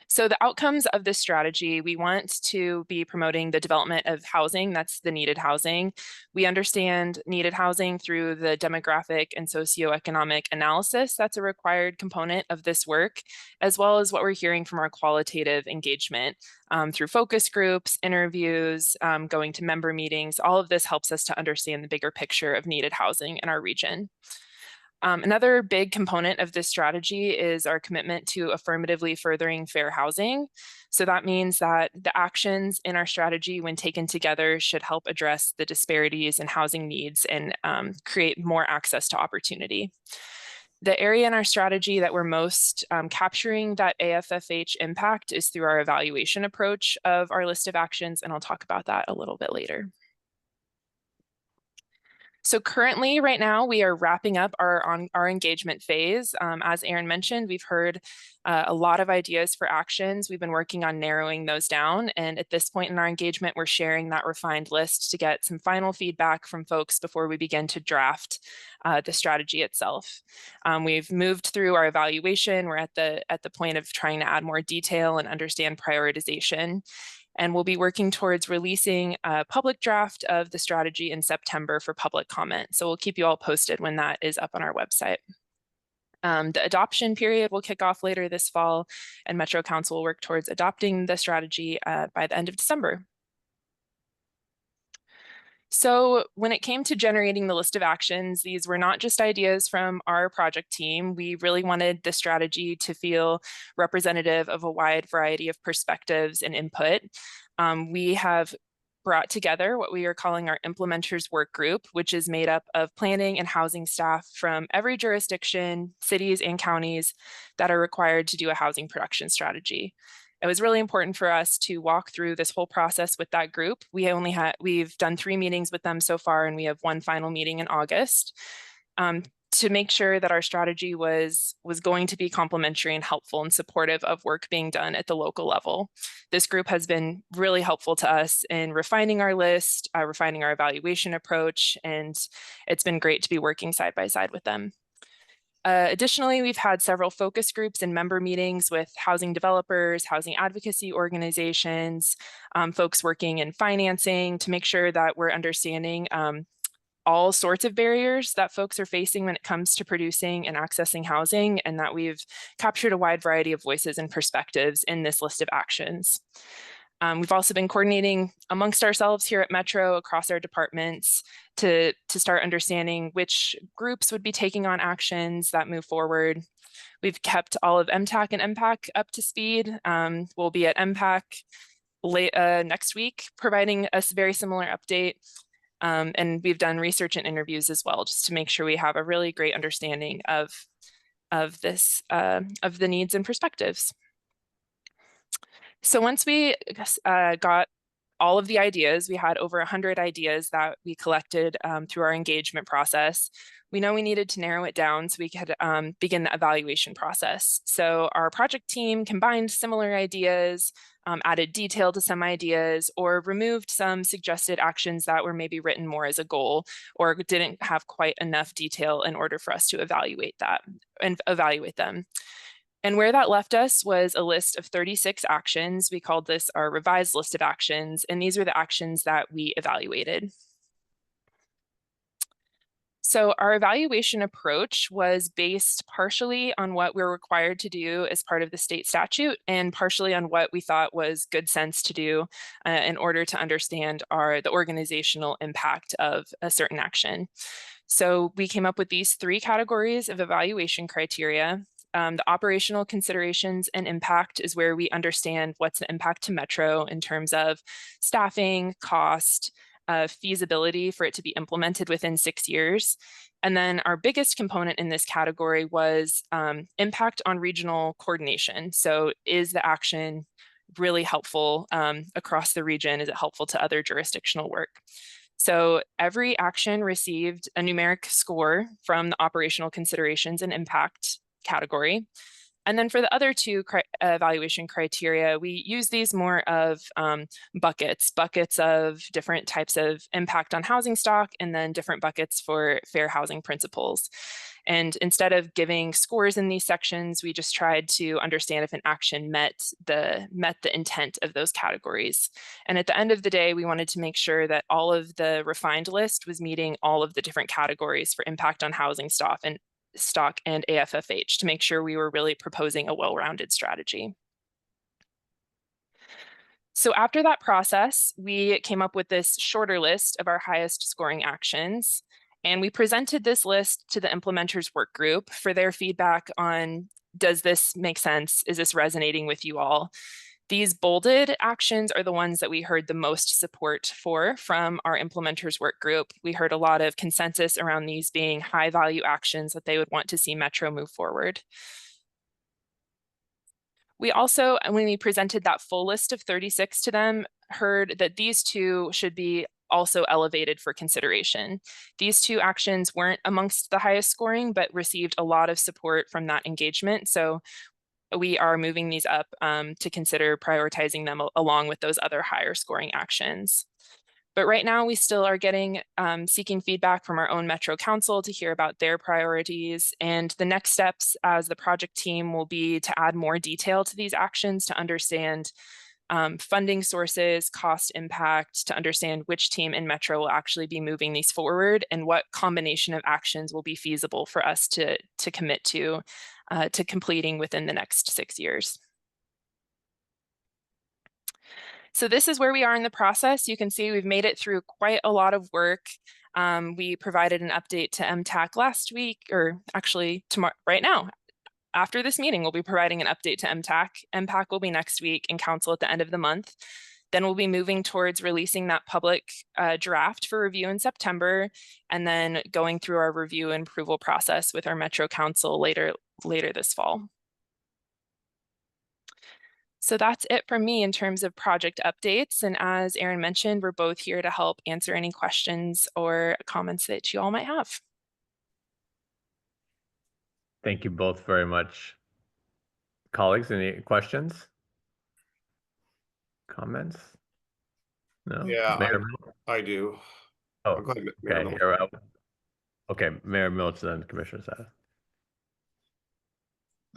So the outcomes of this strategy, we want to be promoting the development of housing, that's the needed housing. We understand needed housing through the demographic and socioeconomic analysis. That's a required component of this work, as well as what we're hearing from our qualitative engagement through focus groups, interviews, going to member meetings. All of this helps us to understand the bigger picture of needed housing in our region. Another big component of this strategy is our commitment to affirmatively furthering fair housing. So that means that the actions in our strategy, when taken together, should help address the disparities in housing needs and create more access to opportunity. The area in our strategy that we're most capturing that AFFH impact is through our evaluation approach of our list of actions, and I'll talk about that a little bit later. So currently, right now, we are wrapping up our engagement phase. As Erin mentioned, we've heard a lot of ideas for actions. We've been working on narrowing those down. And at this point in our engagement, we're sharing that refined list to get some final feedback from folks before we begin to draft the strategy itself. We've moved through our evaluation. We're at the point of trying to add more detail and understand prioritization. And we'll be working towards releasing a public draft of the strategy in September for public comment. So we'll keep you all posted when that is up on our website. The adoption period will kick off later this fall, and Metro Council will work towards adopting the strategy by the end of December. So when it came to generating the list of actions, these were not just ideas from our project team. We really wanted the strategy to feel representative of a wide variety of perspectives and input. We have brought together what we are calling our implementers work group, which is made up of planning and housing staff from every jurisdiction, cities and counties that are required to do a housing production strategy. It was really important for us to walk through this whole process with that group. We've done 3 meetings with them so far, and we have 1 final meeting in August, to make sure that our strategy was going to be complementary and helpful and supportive of work being done at the local level. This group has been really helpful to us in refining our list, refining our evaluation approach, and it's been great to be working side by side with them. Additionally, we've had several focus groups and member meetings with housing developers, housing advocacy organizations, folks working in financing to make sure that we're understanding all sorts of barriers that folks are facing when it comes to producing and accessing housing, and that we've captured a wide variety of voices and perspectives in this list of actions. We've also been coordinating amongst ourselves here at Metro across our departments to start understanding which groups would be taking on actions that move forward. We've kept all of MTAC and MPAC up to speed. We'll be at MPAC next week, providing a very similar update. And we've done research and interviews as well, just to make sure we have a really great understanding of the needs and perspectives. So once we got all of the ideas, we had over 100 ideas that we collected through our engagement process. We know we needed to narrow it down so we could begin the evaluation process. So our project team combined similar ideas, added detail to some ideas, or removed some suggested actions that were maybe written more as a goal or didn't have quite enough detail in order for us to evaluate them. And where that left us was a list of 36 actions. We called this our revised list of actions, and these were the actions that we evaluated. So our evaluation approach was based partially on what we're required to do as part of the state statute and partially on what we thought was good sense to do in order to understand the organizational impact of a certain action. So we came up with these 3 categories of evaluation criteria. The operational considerations and impact is where we understand what's the impact to Metro in terms of staffing, cost, feasibility for it to be implemented within 6 years. And then our biggest component in this category was impact on regional coordination. So is the action really helpful across the region? Is it helpful to other jurisdictional work? So every action received a numeric score from the operational considerations and impact category. And then for the other 2 evaluation criteria, we use these more of buckets of different types of impact on housing stock, and then different buckets for fair housing principles. And instead of giving scores in these sections, we just tried to understand if an action met the intent of those categories. And at the end of the day, we wanted to make sure that all of the refined list was meeting all of the different categories for impact on housing stock and AFFH to make sure we were really proposing a well-rounded strategy. So after that process, we came up with this shorter list of our highest scoring actions, and we presented this list to the implementers work group for their feedback on, does this make sense? Is this resonating with you all? These bolded actions are the ones that we heard the most support for from our implementers work group. We heard a lot of consensus around these being high value actions that they would want to see Metro move forward. We also, when we presented that full list of 36 to them, heard that these 2 should be also elevated for consideration. These 2 actions weren't amongst the highest scoring, but received a lot of support from that engagement. So we are moving these up to consider prioritizing them along with those other higher scoring actions. But right now we still are seeking feedback from our own Metro Council to hear about their priorities. And the next steps as the project team will be to add more detail to these actions to understand funding sources, cost impact, to understand which team in Metro will actually be moving these forward and what combination of actions will be feasible for us to commit to completing within the next 6 years. So this is where we are in the process. You can see we've made it through quite a lot of work. We provided an update to MTAC last week, or actually tomorrow, right now. After this meeting, we'll be providing an update to MTAC. MPAC will be next week and council at the end of the month. Then we'll be moving towards releasing that public draft for review in September, and then going through our review and approval process with our Metro Council later this fall. So that's it from me in terms of project updates. And as Aaron mentioned, we're both here to help answer any questions or comments that you all might have. Thank you both very much. Colleagues, any questions? Comments? No? Yeah, Mayor Milch? I do. Oh, Go ahead, Mayor okay. Milch. Okay, Mayor Milch, then Commissioner Sass.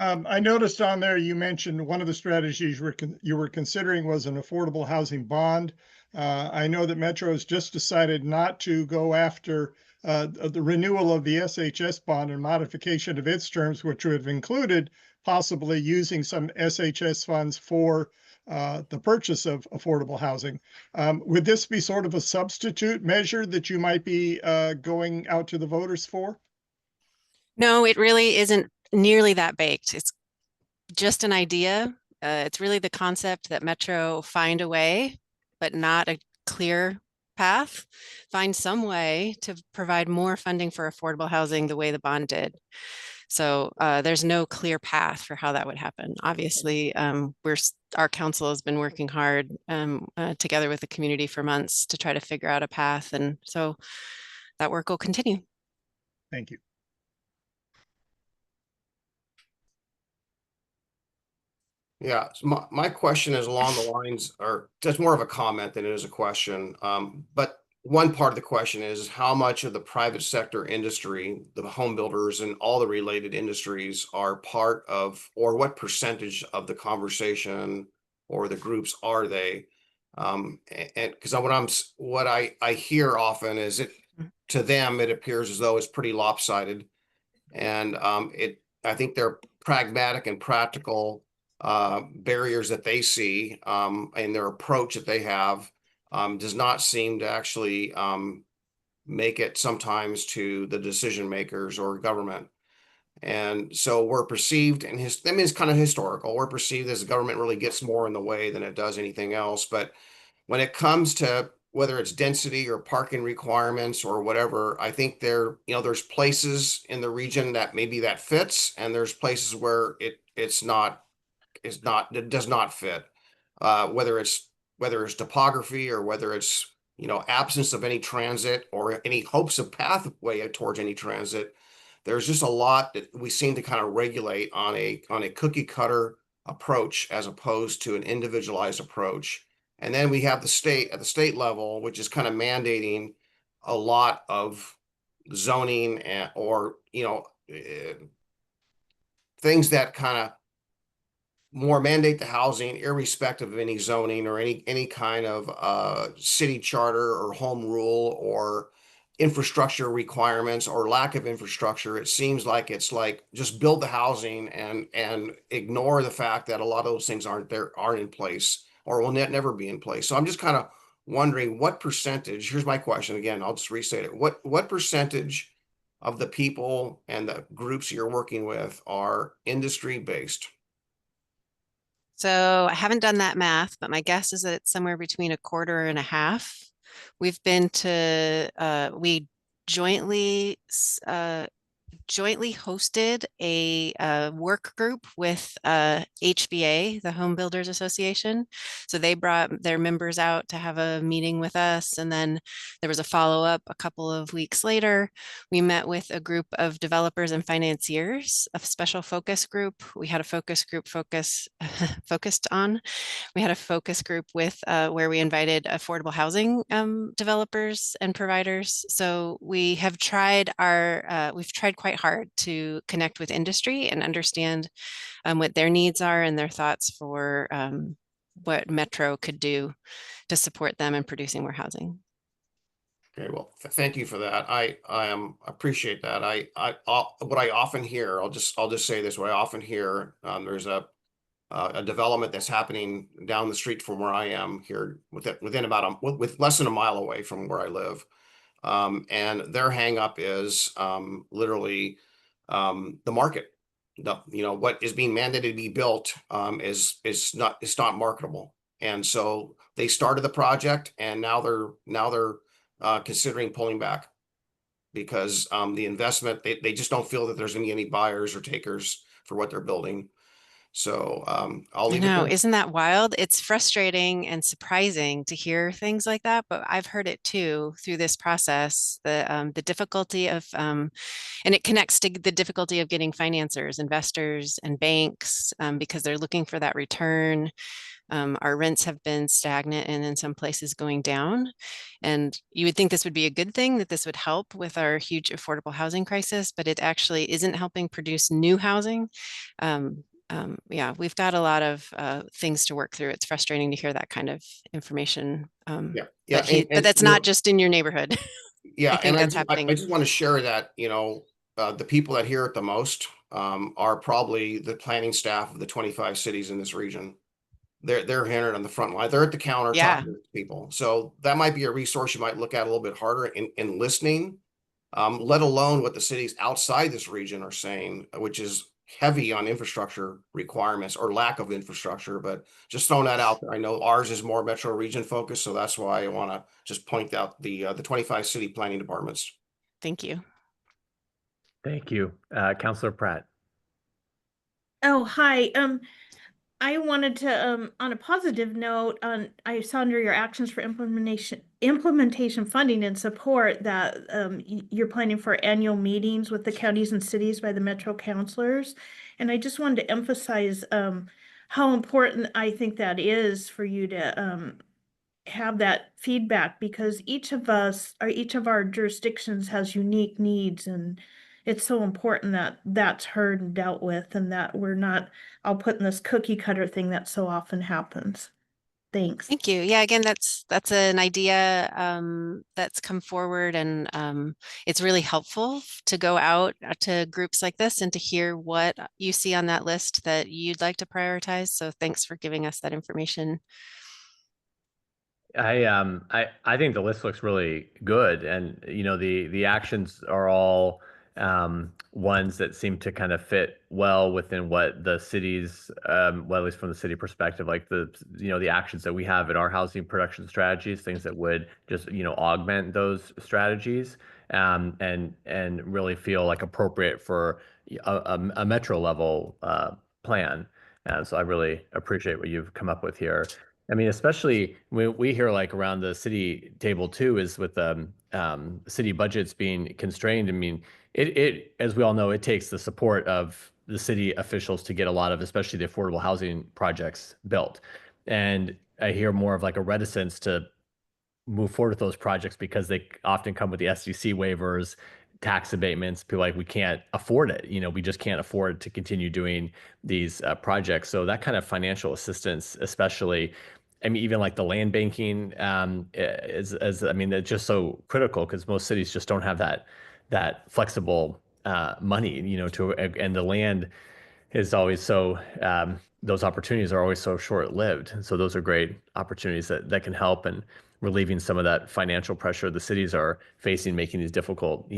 I noticed on there you mentioned one of the strategies you were considering was an affordable housing bond. I know that Metro has just decided not to go after the renewal of the SHS bond and modification of its terms, which would have included possibly using some SHS funds for the purchase of affordable housing. Would this be sort of a substitute measure that you might be going out to the voters for? No, it really isn't nearly that baked. It's just an idea. It's really the concept that Metro find a way, but not a clear path, find some way to provide more funding for affordable housing the way the bond did. So there's no clear path for how that would happen. Obviously, our council has been working hard together with the community for months to try to figure out a path. And so that work will continue. Thank you. Yeah, so my question is along the lines, or just more of a comment than it is a question. But one part of the question is how much of the private sector industry, the home builders and all the related industries are part of, or what percentage of the conversation or the groups are they? And because what I hear often is to them, it appears as though it's pretty lopsided. And I think they're pragmatic and practical barriers that they see and their approach that they have does not seem to actually make it sometimes to the decision makers or government. And so we're perceived, and it's kind of historical, we're perceived as the government really gets more in the way than it does anything else. But when it comes to whether it's density or parking requirements or whatever, I think there's places in the region that maybe that fits, and there's places where it does not fit. Whether it's topography or whether it's absence of any transit or any hopes of pathway towards any transit. There's just a lot that we seem to kind of regulate on a cookie cutter approach as opposed to an individualized approach. And then we have the state at the state level, which is kind of mandating a lot of zoning or things that kind of more mandate the housing irrespective of any zoning or any kind of city charter or home rule or infrastructure requirements or lack of infrastructure. It seems like it's like just build the housing and ignore the fact that a lot of those things aren't in place or will never be in place. So I'm just kind of wondering what percentage, here's my question again, I'll just restate it. What percentage of the people and the groups you're working with are industry based? So I haven't done that math, but my guess is that it's somewhere between a quarter and a half. We've been to, we jointly hosted a work group with HBA, the Home Builders Association. So they brought their members out to have a meeting with us. And then there was a follow-up a couple of weeks later. We met with a group of developers and financiers, a special focus group. We had a focus group focused on. We had a focus group with where we invited affordable housing developers and providers. So we have tried we've tried quite hard to connect with industry and understand what their needs are and their thoughts for what Metro could do to support them in producing more housing. Okay, well, thank you for that. I appreciate that. What I often hear, I'll just say this: what I often hear, there's a a development that's happening down the street from where I am here, within about with less than a mile away from where I live. And their hang up is literally the market. What is being mandated to be built is not marketable. And so they started the project, and now they're considering pulling back because the investment, they just don't feel that there's gonna be any buyers or takers for what they're building. So I'll I leave it know, there. isn't that wild? It's frustrating and surprising to hear things like that, but I've heard it too through this process. The difficulty of and it connects to the difficulty of getting financiers, investors, and banks because they're looking for that return. Our rents have been stagnant and in some places going down. And you would think this would be a good thing, that this would help with our huge affordable housing crisis, but it actually isn't helping produce new housing. Yeah, we've got a lot of things to work through. It's frustrating to hear that kind of information. Yeah. But that's not just in your neighborhood. Yeah, I think that's I happening. just want to share that, the people that hear it the most are probably the planning staff of the 25 cities in this region. They're hearing it on the front line. They're at the counter Yeah. talking to people. So that might be a resource you might look at a little bit harder in listening, let alone what the cities outside this region are saying, which is heavy on infrastructure requirements or lack of infrastructure. But just throwing that out there. I know ours is more metro region focused, so that's why I want to just point out the 25 city planning departments. Thank you. Thank you. Councilor Pratt. Oh, hi. I wanted to, on a positive note, I saw under your actions for implementation funding and support that you're planning for annual meetings with the counties and cities by the Metro councilors. And I just wanted to emphasize how important I think that is for you to have that feedback, because each of us or each of our jurisdictions has unique needs, and it's so important that that's heard and dealt with, and that we're not all put in this cookie cutter thing that so often happens. Thanks. Thank you. Yeah, again, that's an idea that's come forward, and it's really helpful to go out to groups like this and to hear what you see on that list that you'd like to prioritize. So thanks for giving us that information. I think the list looks really good, and the actions are all ones that seem to kind of fit well within what the cities, well, at least from the city perspective, like the actions that we have in our housing production strategies, things that would just augment those strategies, and really feel like appropriate for a metro level plan. And so I really appreciate what you've come up with here. I mean, especially when we hear like around the city table too, is with city budgets being constrained. I mean, it as we all know, it takes the support of the city officials to get a lot of, especially the affordable housing projects built. And I hear more of like a reticence to move forward with those projects because they often come with the SDC waivers, tax abatements. People are like, we can't afford it. We just can't afford to continue doing these projects. So that kind of financial assistance, especially, I mean, even like the land banking I mean, it's just so critical because most cities just don't have that flexible money, and the land is always so, those opportunities are always so short-lived. And so those are great opportunities that can help and relieving some of that financial pressure the cities are facing, making these difficult,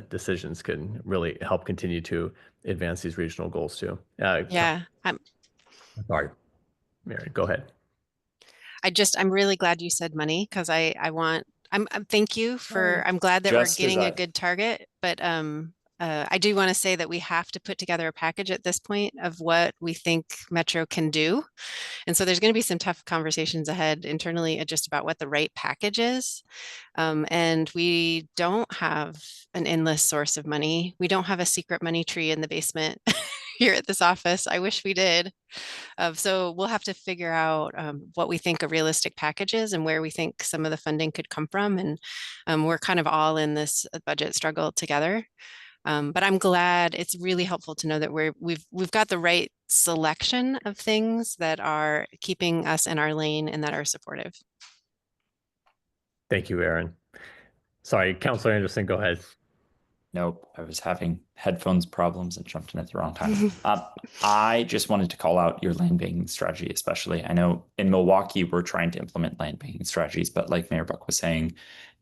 decisions can really help continue to advance these regional goals too. Yeah, Sorry, Mary, go ahead. I'm really glad you said money, because thank you for, I'm glad that we're Just as getting I- a good target, but I do want to say that we have to put together a package at this point of what we think Metro can do. And so there's going to be some tough conversations ahead internally just about what the right package is. And we don't have an endless source of money. We don't have a secret money tree in the basement here at this office. I wish we did. So we'll have to figure out what we think a realistic package is and where we think some of the funding could come from. And we're kind of all in this budget struggle together. But I'm glad, it's really helpful to know that we've got the right selection of things that are keeping us in our lane and that are supportive. Thank you, Aaron. Sorry, Councilor Anderson, go ahead. Nope, I was having headphones problems and jumped in at the wrong time. I just wanted to call out your land banking strategy, especially. I know in Milwaukee, we're trying to implement land banking strategies, but like Mayor Buck was saying,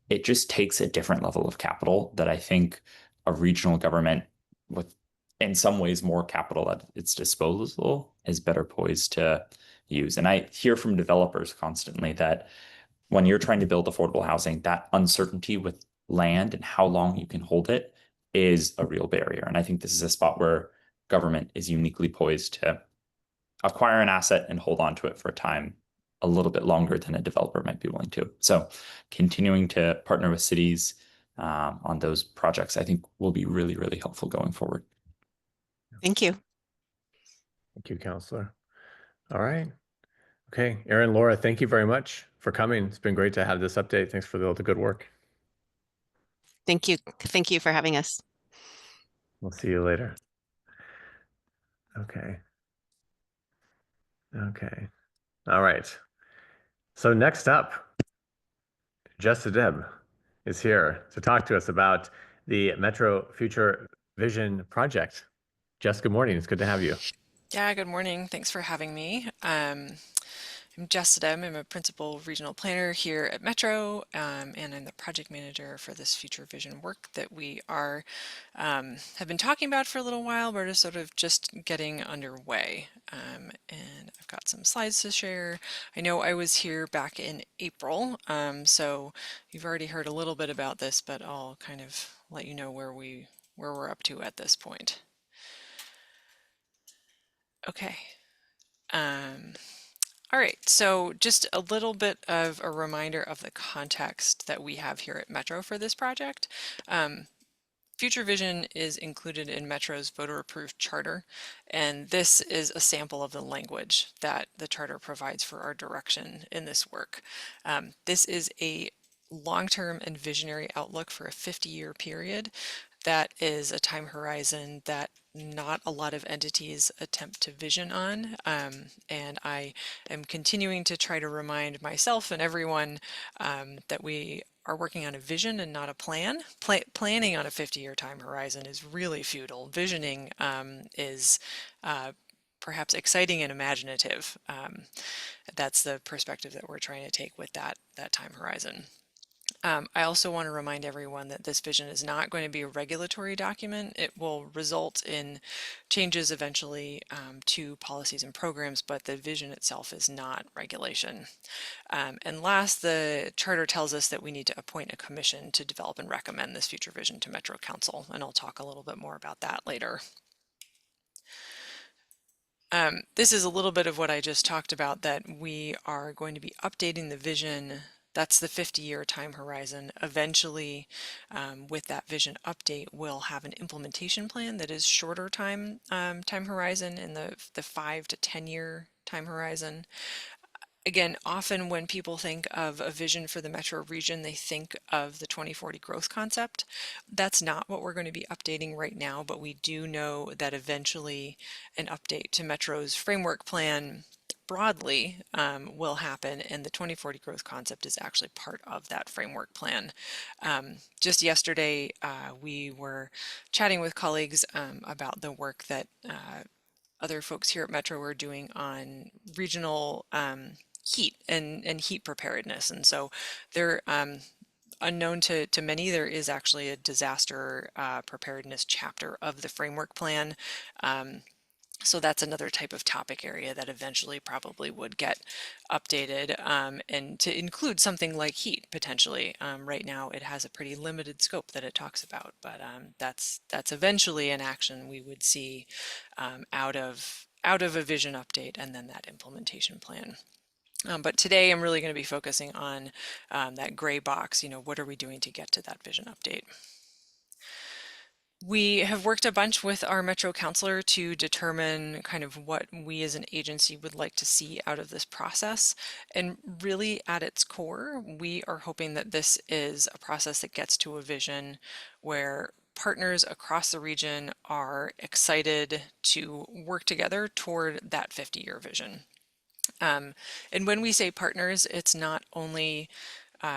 it just takes a different level of capital that I think a regional government with, in some ways, more capital at its disposal is better poised to use. And I hear from developers constantly that when you're trying to build affordable housing, that uncertainty with land and how long you can hold it is a real barrier. And I think this is a spot where government is uniquely poised to acquire an asset and hold on to it for a time a little bit longer than a developer might be willing to. So continuing to partner with cities on those projects, I think will be really, really helpful going forward. Thank you. Thank you, Counselor. All right. Okay, Aaron, Laura, thank you very much for coming. It's been great to have this update. Thanks for the good work. Thank you. Thank you for having us. We'll see you later. Okay. Okay. All right. So next up, Jessica Deb is here to talk to us about the Metro Future Vision Project. Jess, good morning. It's good to have you. Yeah, good morning. Thanks for having me. I'm Jess Sedem. I'm a principal regional planner here at Metro, and I'm the project manager for this future vision work that we are have been talking about for a little while. We're just sort of just getting underway, and I've got some slides to share. I know I was here back in April, so you've already heard a little bit about this, but I'll kind of let you know where we're up to at this point. Okay. All right, so just a little bit of a reminder of the context that we have here at Metro for this project. Future Vision is included in Metro's voter-approved charter, and this is a sample of the language that the charter provides for our direction in this work. This is a long-term and visionary outlook for a 50-year period. That is a time horizon that not a lot of entities attempt to vision on, and I am continuing to try to remind myself and everyone that we are working on a vision and not a plan. Planning on a 50-year time horizon is really futile. Visioning is perhaps exciting and imaginative. That's the perspective that we're trying to take with that time horizon. I also want to remind everyone that this vision is not going to be a regulatory document. It will result in changes eventually to policies and programs, but the vision itself is not regulation. And last, the charter tells us that we need to appoint a commission to develop and recommend this future vision to Metro Council, and I'll talk a little bit more about that later. This is a little bit of what I just talked about, that we are going to be updating the vision. That's the 50-year time horizon. Eventually, with that vision update, we'll have an implementation plan that is shorter time horizon in the 5 to 10-year time horizon. Again, often when people think of a vision for the metro region, they think of the 2040 growth concept. That's not what we're going to be updating right now, but we do know that eventually an update to Metro's framework plan broadly will happen, and the 2040 growth concept is actually part of that framework plan. Just yesterday, we were chatting with colleagues about the work that other folks here at Metro are doing on regional heat and heat preparedness. And so they're unknown to many, there is actually a disaster preparedness chapter of the framework plan. So that's another type of topic area that eventually probably would get updated and to include something like heat potentially. Right now it has a pretty limited scope that it talks about, but that's eventually an action we would see out of a vision update and then that implementation plan. But today I'm really going to be focusing on that gray box, what are we doing to get to that vision update? We have worked a bunch with our Metro counselor to determine kind of what we as an agency would like to see out of this process. And really at its core, we are hoping that this is a process that gets to a vision where partners across the region are excited to work together toward that 50-year vision. And when we say partners, it's not only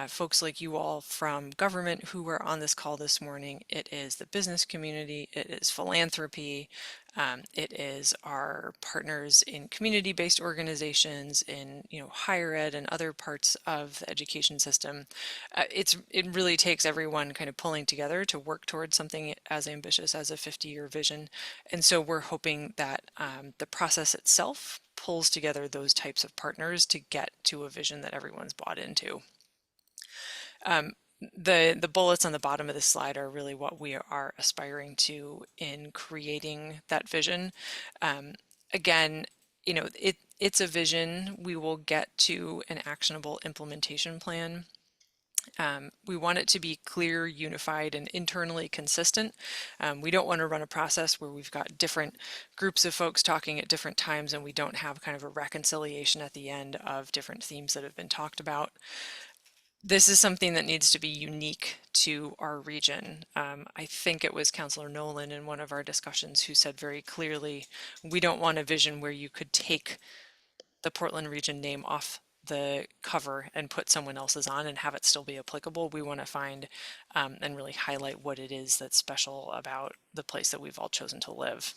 folks like you all from government who are on this call this morning. It is the business community, it is philanthropy, it is our partners in community-based organizations, in higher ed and other parts of the education system. It really takes everyone kind of pulling together to work towards something as ambitious as a 50-year vision. And so we're hoping that the process itself pulls together those types of partners to get to a vision that everyone's bought into. The bullets on the bottom of this slide are really what we are aspiring to in creating that vision. Again, it's a vision. We will get to an actionable implementation plan. We want it to be clear, unified, and internally consistent. We don't want to run a process where we've got different groups of folks talking at different times and we don't have kind of a reconciliation at the end of different themes that have been talked about. This is something that needs to be unique to our region. I think it was Councillor Nolan in one of our discussions who said very clearly, we don't want a vision where you could take the Portland region name off the cover and put someone else's on and have it still be applicable. We want to find and really highlight what it is that's special about the place that we've all chosen to live.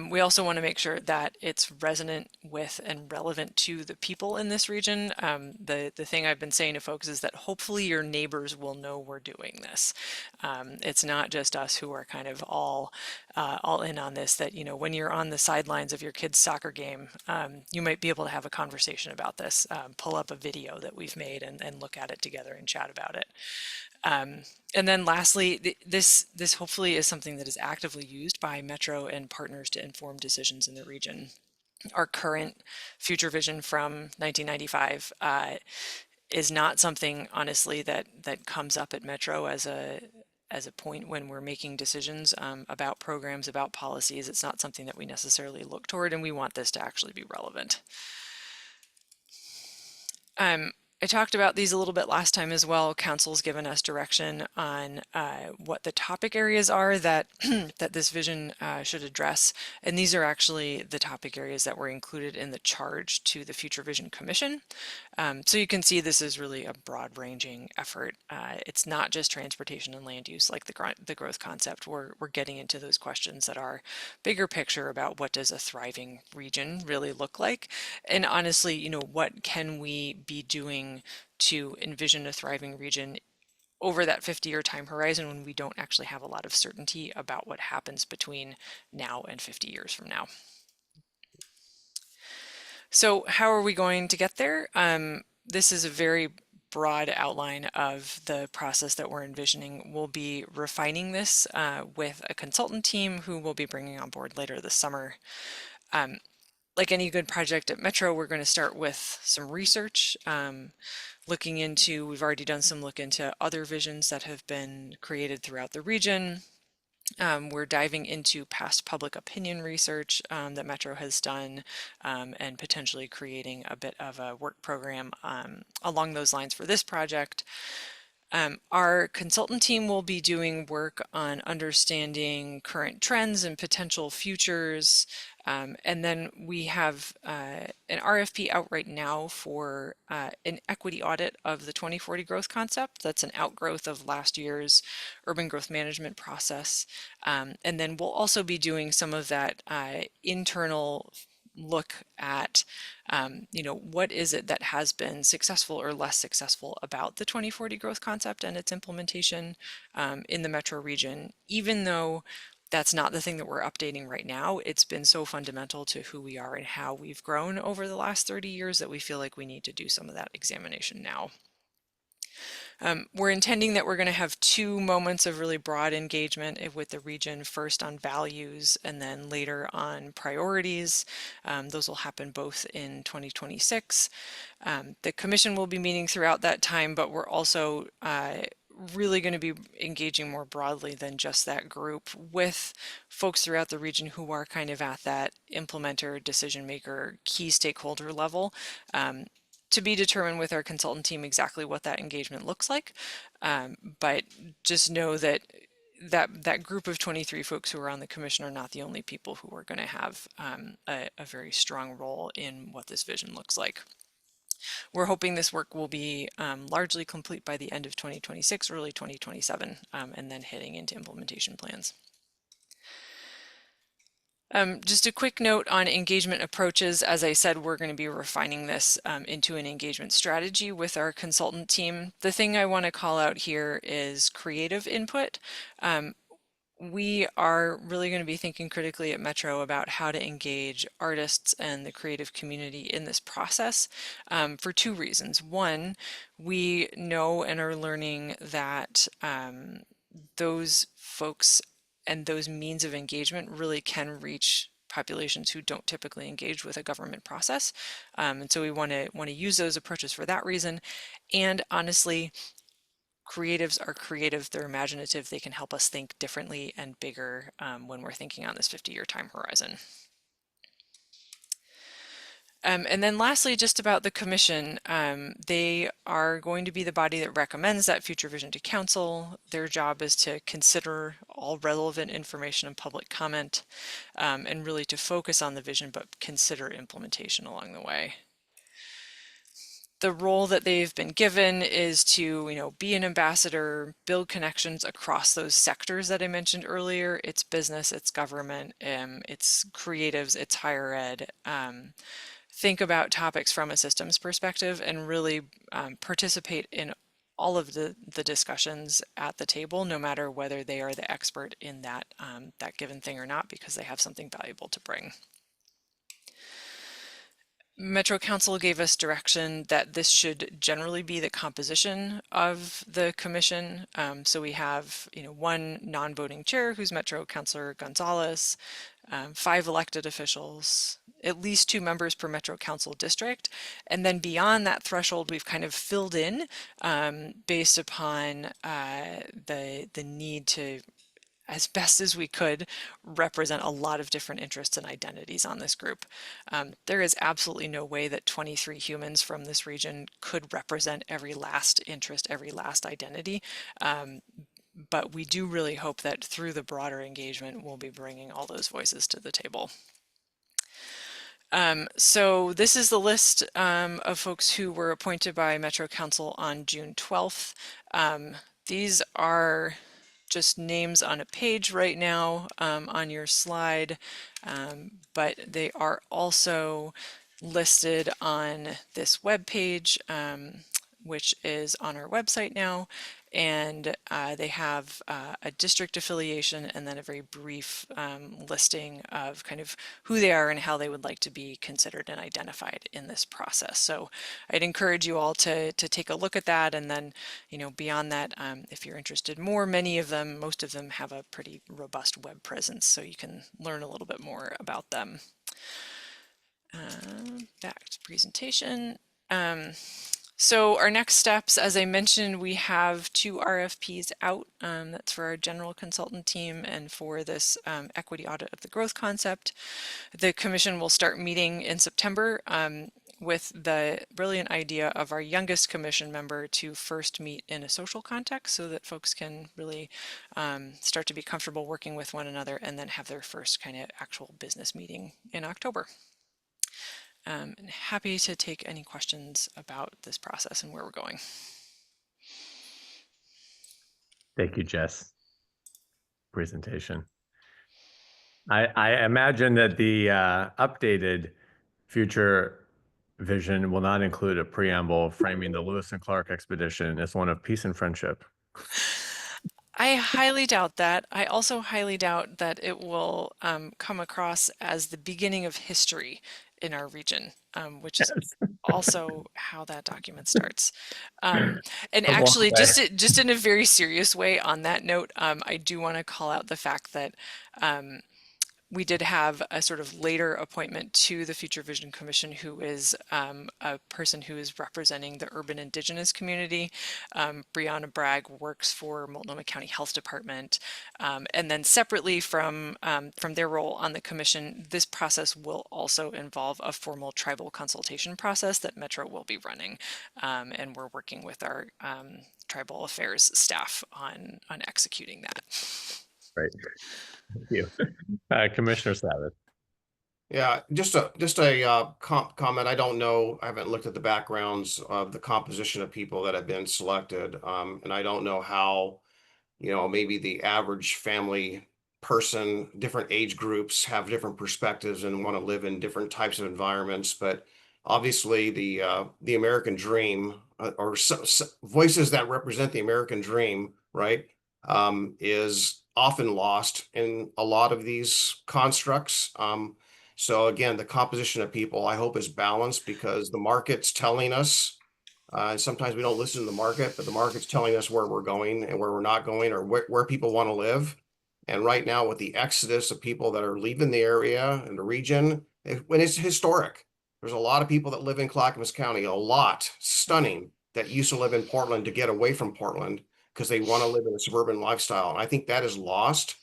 We also want to make sure that it's resonant with and relevant to the people in this region. The thing I've been saying to folks is that hopefully your neighbors will know we're doing this. It's not just us who are kind of all in on this, that, when you're on the sidelines of your kid's soccer game, you might be able to have a conversation about this, pull up a video that we've made and look at it together and chat about it. And then lastly, this hopefully is something that is actively used by Metro and partners to inform decisions in the region. Our current future vision from 1995 is not something, honestly, that comes up at Metro as a point when we're making decisions about programs, about policies. It's not something that we necessarily look toward, and we want this to actually be relevant. I talked about these a little bit last time as well. Council's given us direction on what the topic areas are that that this vision should address, and these are actually the topic areas that were included in the charge to the Future Vision Commission. So you can see this is really a broad-ranging effort. It's not just transportation and land use like the growth concept. We're getting into those questions that are bigger picture about what does a thriving region really look like, and honestly, what can we be doing to envision a thriving region over that 50-year time horizon when we don't actually have a lot of certainty about what happens between now and 50 years from now. So how are we going to get there? This is a very broad outline of the process that we're envisioning. We'll be refining this with a consultant team who we'll be bringing on board later this summer. Like any good project at Metro, we're going to start with some research, looking into, we've already done some look into other visions that have been created throughout the region. We're diving into past public opinion research that Metro has done and potentially creating a bit of a work program along those lines for this project. Our consultant team will be doing work on understanding current trends and potential futures. And then we have an RFP out right now for an equity audit of the 2040 growth concept. That's an outgrowth of last year's urban growth management process. And then we'll also be doing some of that internal look at, what is it that has been successful or less successful about the 2040 growth concept and its implementation in the Metro region. Even though that's not the thing that we're updating right now, it's been so fundamental to who we are and how we've grown over the last 30 years that we feel like we need to do some of that examination now. We're intending that we're going to have 2 moments of really broad engagement with the region, first on values and then later on priorities. Those will happen both in 2026. The commission will be meeting throughout that time, but we're also really going to be engaging more broadly than just that group with folks throughout the region who are kind of at that implementer, decision maker, key stakeholder level. To be determined with our consultant team exactly what that engagement looks like, but just know that that group of 23 folks who are on the commission are not the only people who are going to have a very strong role in what this vision looks like. We're hoping this work will be largely complete by the end of 2026, early 2027, and then heading into implementation plans. Just a quick note on engagement approaches. As I said, we're going to be refining this into an engagement strategy with our consultant team. The thing I want to call out here is creative input. We are really going to be thinking critically at Metro about how to engage artists and the creative community in this process for two reasons. One, we know and are learning that those folks and those means of engagement really can reach populations who don't typically engage with a government process. And so we want to use those approaches for that reason. And honestly, creatives are creative, they're imaginative, they can help us think differently and bigger when we're thinking on this 50-year time horizon. And then lastly, just about the commission, they are going to be the body that recommends that future vision to council. Their job is to consider all relevant information and public comment and really to focus on the vision, but consider implementation along the way. The role that they've been given is to, be an ambassador, build connections across those sectors that I mentioned earlier. It's business, it's government, it's creatives, it's higher ed. Think about topics from a systems perspective and really participate in all of the discussions at the table, no matter whether they are the expert in that, that given thing or not, because they have something valuable to bring. Metro Council gave us direction that this should generally be the composition of the commission. So we have, one non-voting chair who's Metro Councilor Gonzalez, 5 elected officials, at least 2 members per Metro Council district. And then beyond that threshold, we've kind of filled in based upon the need to, as best as we could, represent a lot of different interests and identities on this group. There is absolutely no way that 23 humans from this region could represent every last interest, every last identity. But we do really hope that through the broader engagement, we'll be bringing all those voices to the table. So this is the list of folks who were appointed by Metro Council on June 12th. These are just names on a page right now on your slide, but they are also listed on this web page, which is on our website now, and they have a district affiliation and then a very brief listing of kind of who they are and how they would like to be considered and identified in this process. So I'd encourage you all to take a look at that, and then beyond that, if you're interested more, most of them have a pretty robust web presence, so you can learn a little bit more about them. Back to presentation. So our next steps, as I mentioned, we have 2 RFPs out. That's for our general consultant team and for this equity audit of the growth concept. The commission will start meeting in September with the brilliant idea of our youngest commission member to first meet in a social context so that folks can really start to be comfortable working with one another, and then have their first kind of actual business meeting in October. And happy to take any questions about this process and where we're going. Thank you, Jess. Presentation. I imagine that the updated future vision will not include a preamble framing the Lewis and Clark expedition as one of peace and friendship. I highly doubt that. I also highly doubt that it will come across as the beginning of history in our region, which is also how that document starts. And actually, just in a very serious way on that note, I do want to call out the fact that we did have a sort of later appointment to the Future Vision Commission, who is a person who is representing the urban indigenous community. Brianna Bragg works for Multnomah County Health Department. And then separately from their role on the commission, this process will also involve a formal tribal consultation process that Metro will be running. And we're working with our tribal affairs staff on executing that. Right. Thank you. Commissioner Savage. Yeah, just a comment. I don't know. I haven't looked at the backgrounds of the composition of people that have been selected, and I don't know how, maybe the average family person, different age groups have different perspectives and want to live in different types of environments. But obviously, the American dream, or voices that represent the American dream, right, is often lost in a lot of these constructs. So again, the composition of people, I hope, is balanced because the market's telling us. Sometimes we don't listen to the market, but the market's telling us where we're going and where we're not going, or where people want to live. And right now, with the exodus of people that are leaving the area and the region, when it's historic, there's a lot of people that live in Clackamas County, a lot, stunning, that used to live in Portland to get away from Portland because they want to live in a suburban lifestyle. And I think that is lost.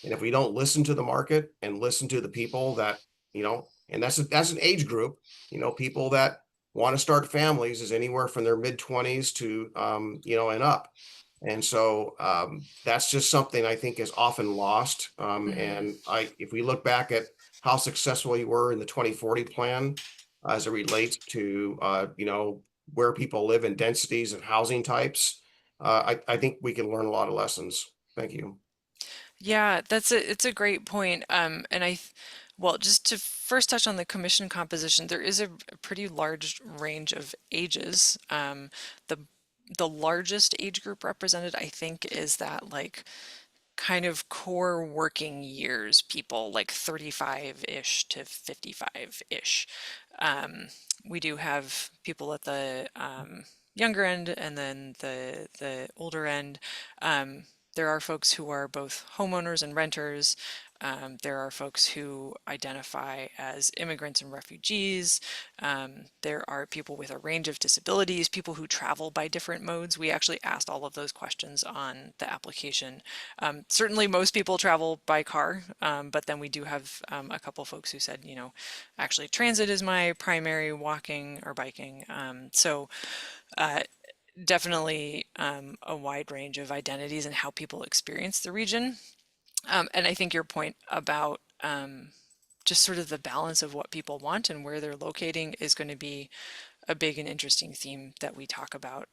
And if we don't listen to the market and listen to the people that, and that's an age group, people that want to start families is anywhere from their mid-20s to and up. And so that's just something I think is often lost. And if we look back at how successful you were in the 2040 plan as it relates to where people live in densities and housing types, I think we can learn a lot of lessons. Thank you. Yeah, it's a great point. Well, just to first touch on the commission composition, there is a pretty large range of ages. The the largest age group represented, I think, is that like kind of core working years people, like 35-ish to 55-ish. We do have people at the younger end and then the older end. There are folks who are both homeowners and renters. There are folks who identify as immigrants and refugees. There are people with a range of disabilities, people who travel by different modes. We actually asked all of those questions on the application. Certainly most people travel by car, but then we do have a couple folks who said, actually transit is my primary, walking or biking. Definitely a wide range of identities and how people experience the region. And I think your point about just sort of the balance of what people want and where they're locating is going to be a big and interesting theme that we talk about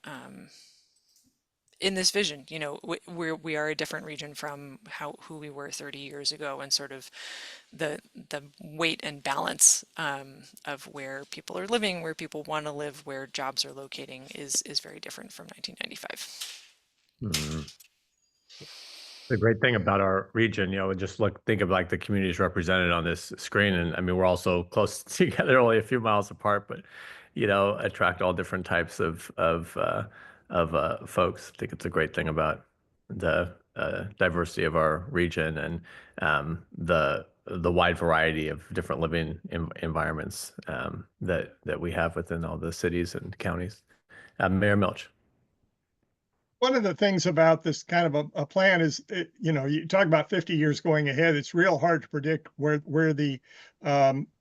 in this vision. We are a different region from who we were 30 years ago, and sort of the weight and balance of where people are living, where people want to live, where jobs are locating is very different from 1995. The great thing about our region, just think of like the communities represented on this screen. And I mean, we're also close together, only a few miles apart, but, attract all different types of folks. I think it's a great thing about the diversity of our region and the wide variety of different living environments that we have within all the cities and counties. Mayor Milch. One of the things about this kind of a plan is, you talk about 50 years going ahead. It's real hard to predict where the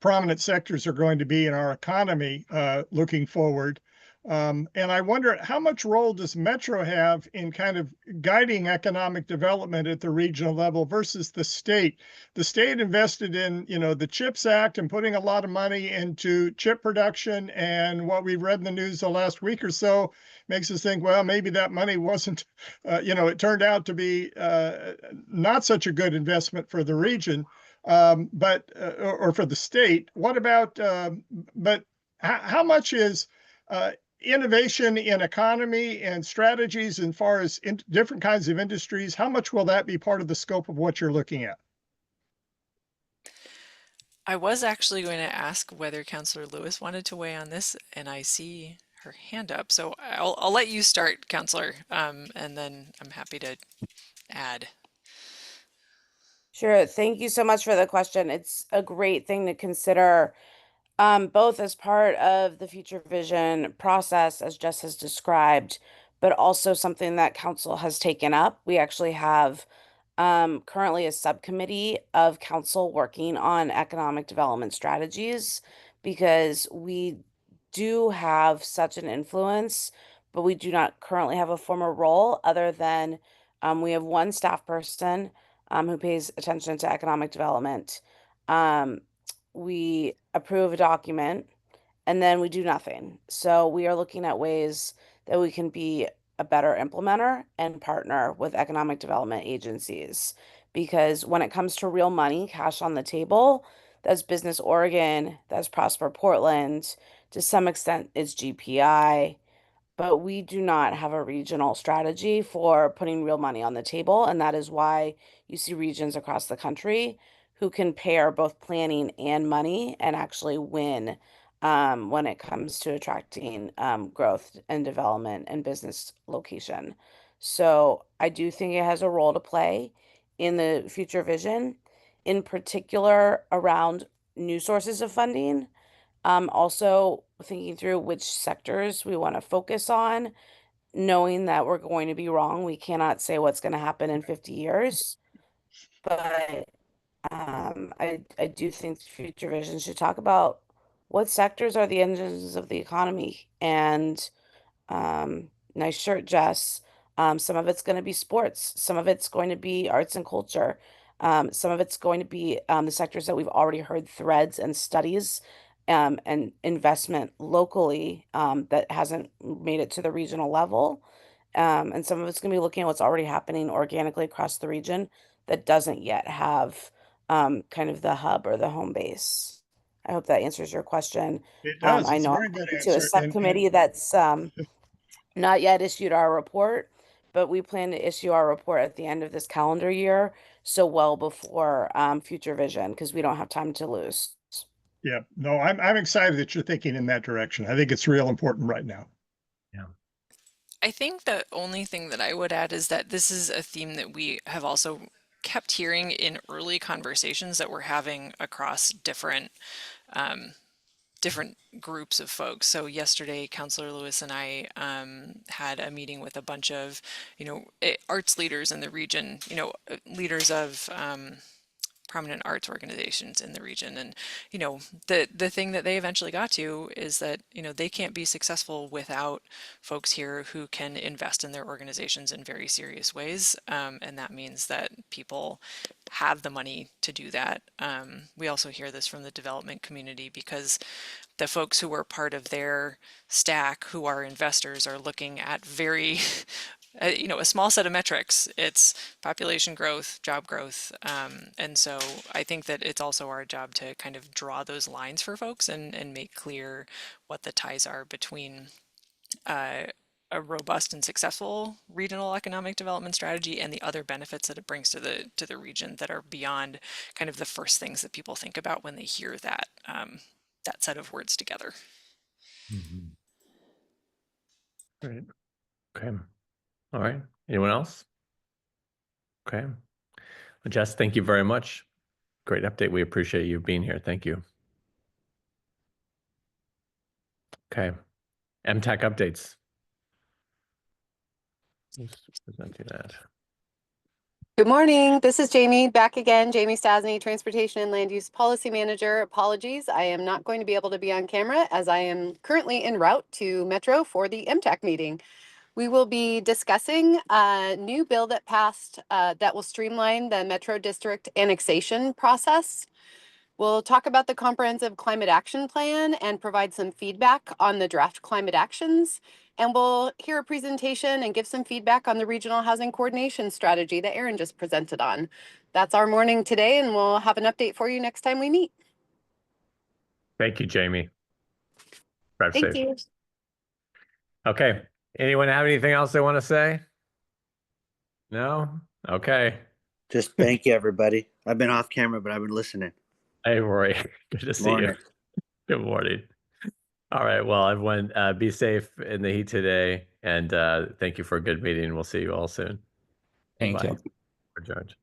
prominent sectors are going to be in our economy looking forward. And I wonder, how much role does Metro have in kind of guiding economic development at the regional level versus the state? The state invested in, the CHIPS Act and putting a lot of money into chip production. And what we've read in the news the last week or so makes us think, well, maybe that money wasn't, it turned out to be not such a good investment for the region, or for the state. What about, but how much is innovation in economy and strategies as far as different kinds of industries, how much will that be part of the scope of what you're looking at? I was actually going to ask whether Councillor Lewis wanted to weigh on this, and I see her hand up. So I'll let you start, Councillor, and then I'm happy to add. Sure. Thank you so much for the question. It's a great thing to consider, both as part of the future vision process, as Jess has described, but also something that council has taken up. We actually have currently a subcommittee of council working on economic development strategies, because we do have such an influence, but we do not currently have a formal role other than we have one staff person who pays attention to economic development. we approve a document and then we do nothing. So we are looking at ways that we can be a better implementer and partner with economic development agencies. Because when it comes to real money, cash on the table, that's Business Oregon, that's Prosper Portland, to some extent it's GPI, but we do not have a regional strategy for putting real money on the table. And that is why you see regions across the country who can pair both planning and money and actually win when it comes to attracting growth and development and business location. So I do think it has a role to play in the future vision, in particular around new sources of funding. Also thinking through which sectors we want to focus on, knowing that we're going to be wrong. We cannot say what's going to happen in 50 years. But I do think Future Vision should talk about what sectors are the engines of the economy. And nice shirt, Jess. Some of it's going to be sports. Some of it's going to be arts and culture. Some of it's going to be the sectors that we've already heard threads and studies and investment locally that hasn't made it to the regional level. And some of it's going to be looking at what's already happening organically across the region that doesn't yet have kind of the hub or the home base. I hope that answers your question. It does. I It's a know very I'm good going to a answer. subcommittee that's not yet issued our report, but we plan to issue our report at the end of this calendar year, so well before Future Vision, because we don't have time to lose. Yeah, no, I'm excited that you're thinking in that direction. I think it's real important right now. Yeah. I think the only thing that I would add is that this is a theme that we have also kept hearing in early conversations that we're having across different groups of folks. So yesterday, Councillor Lewis and I had a meeting with a bunch of, arts leaders in the region, leaders of prominent arts organizations in the region. And, the thing that they eventually got to is that, they can't be successful without folks here who can invest in their organizations in very serious ways. And that means that people have the money to do that. We also hear this from the development community because the folks who are part of their stack, who are investors, are looking at very a small set of metrics. It's population growth, job growth. And so I think that it's also our job to kind of draw those lines for folks and make clear what the ties are between a robust and successful regional economic development strategy and the other benefits that it brings to the region that are beyond kind of the first things that people think about when they hear that that set of words together. Great. Okay. All right. Anyone else? Okay. Well, Jess, thank you very much. Great update. We appreciate you being here. Thank you. Okay. MTech updates. Just present you that. Good morning. This is Jamie back again. Jamie Stasny, Transportation and Land Use Policy Manager. Apologies. I am not going to be able to be on camera as I am currently en route to Metro for the MTech meeting. We will be discussing a new bill that passed that will streamline the Metro District annexation process. We'll talk about the Comprehensive Climate Action Plan and provide some feedback on the draft climate actions. And we'll hear a presentation and give some feedback on the Regional Housing Coordination Strategy that Aaron just presented on. That's our morning today, and we'll have an update for you next time we meet. Thank you, Jamie. Drive Thank safe. you. Okay. Anyone have anything else they want to say? No? Okay. Just thank you, everybody. I've been off camera, but I've been listening. Hey, Rory. Good to see Morning. you. Good morning. All right. Well, everyone, be safe in the heat today. And thank you for a good meeting. We'll see you all soon. Thank Bye. you. Adjourned.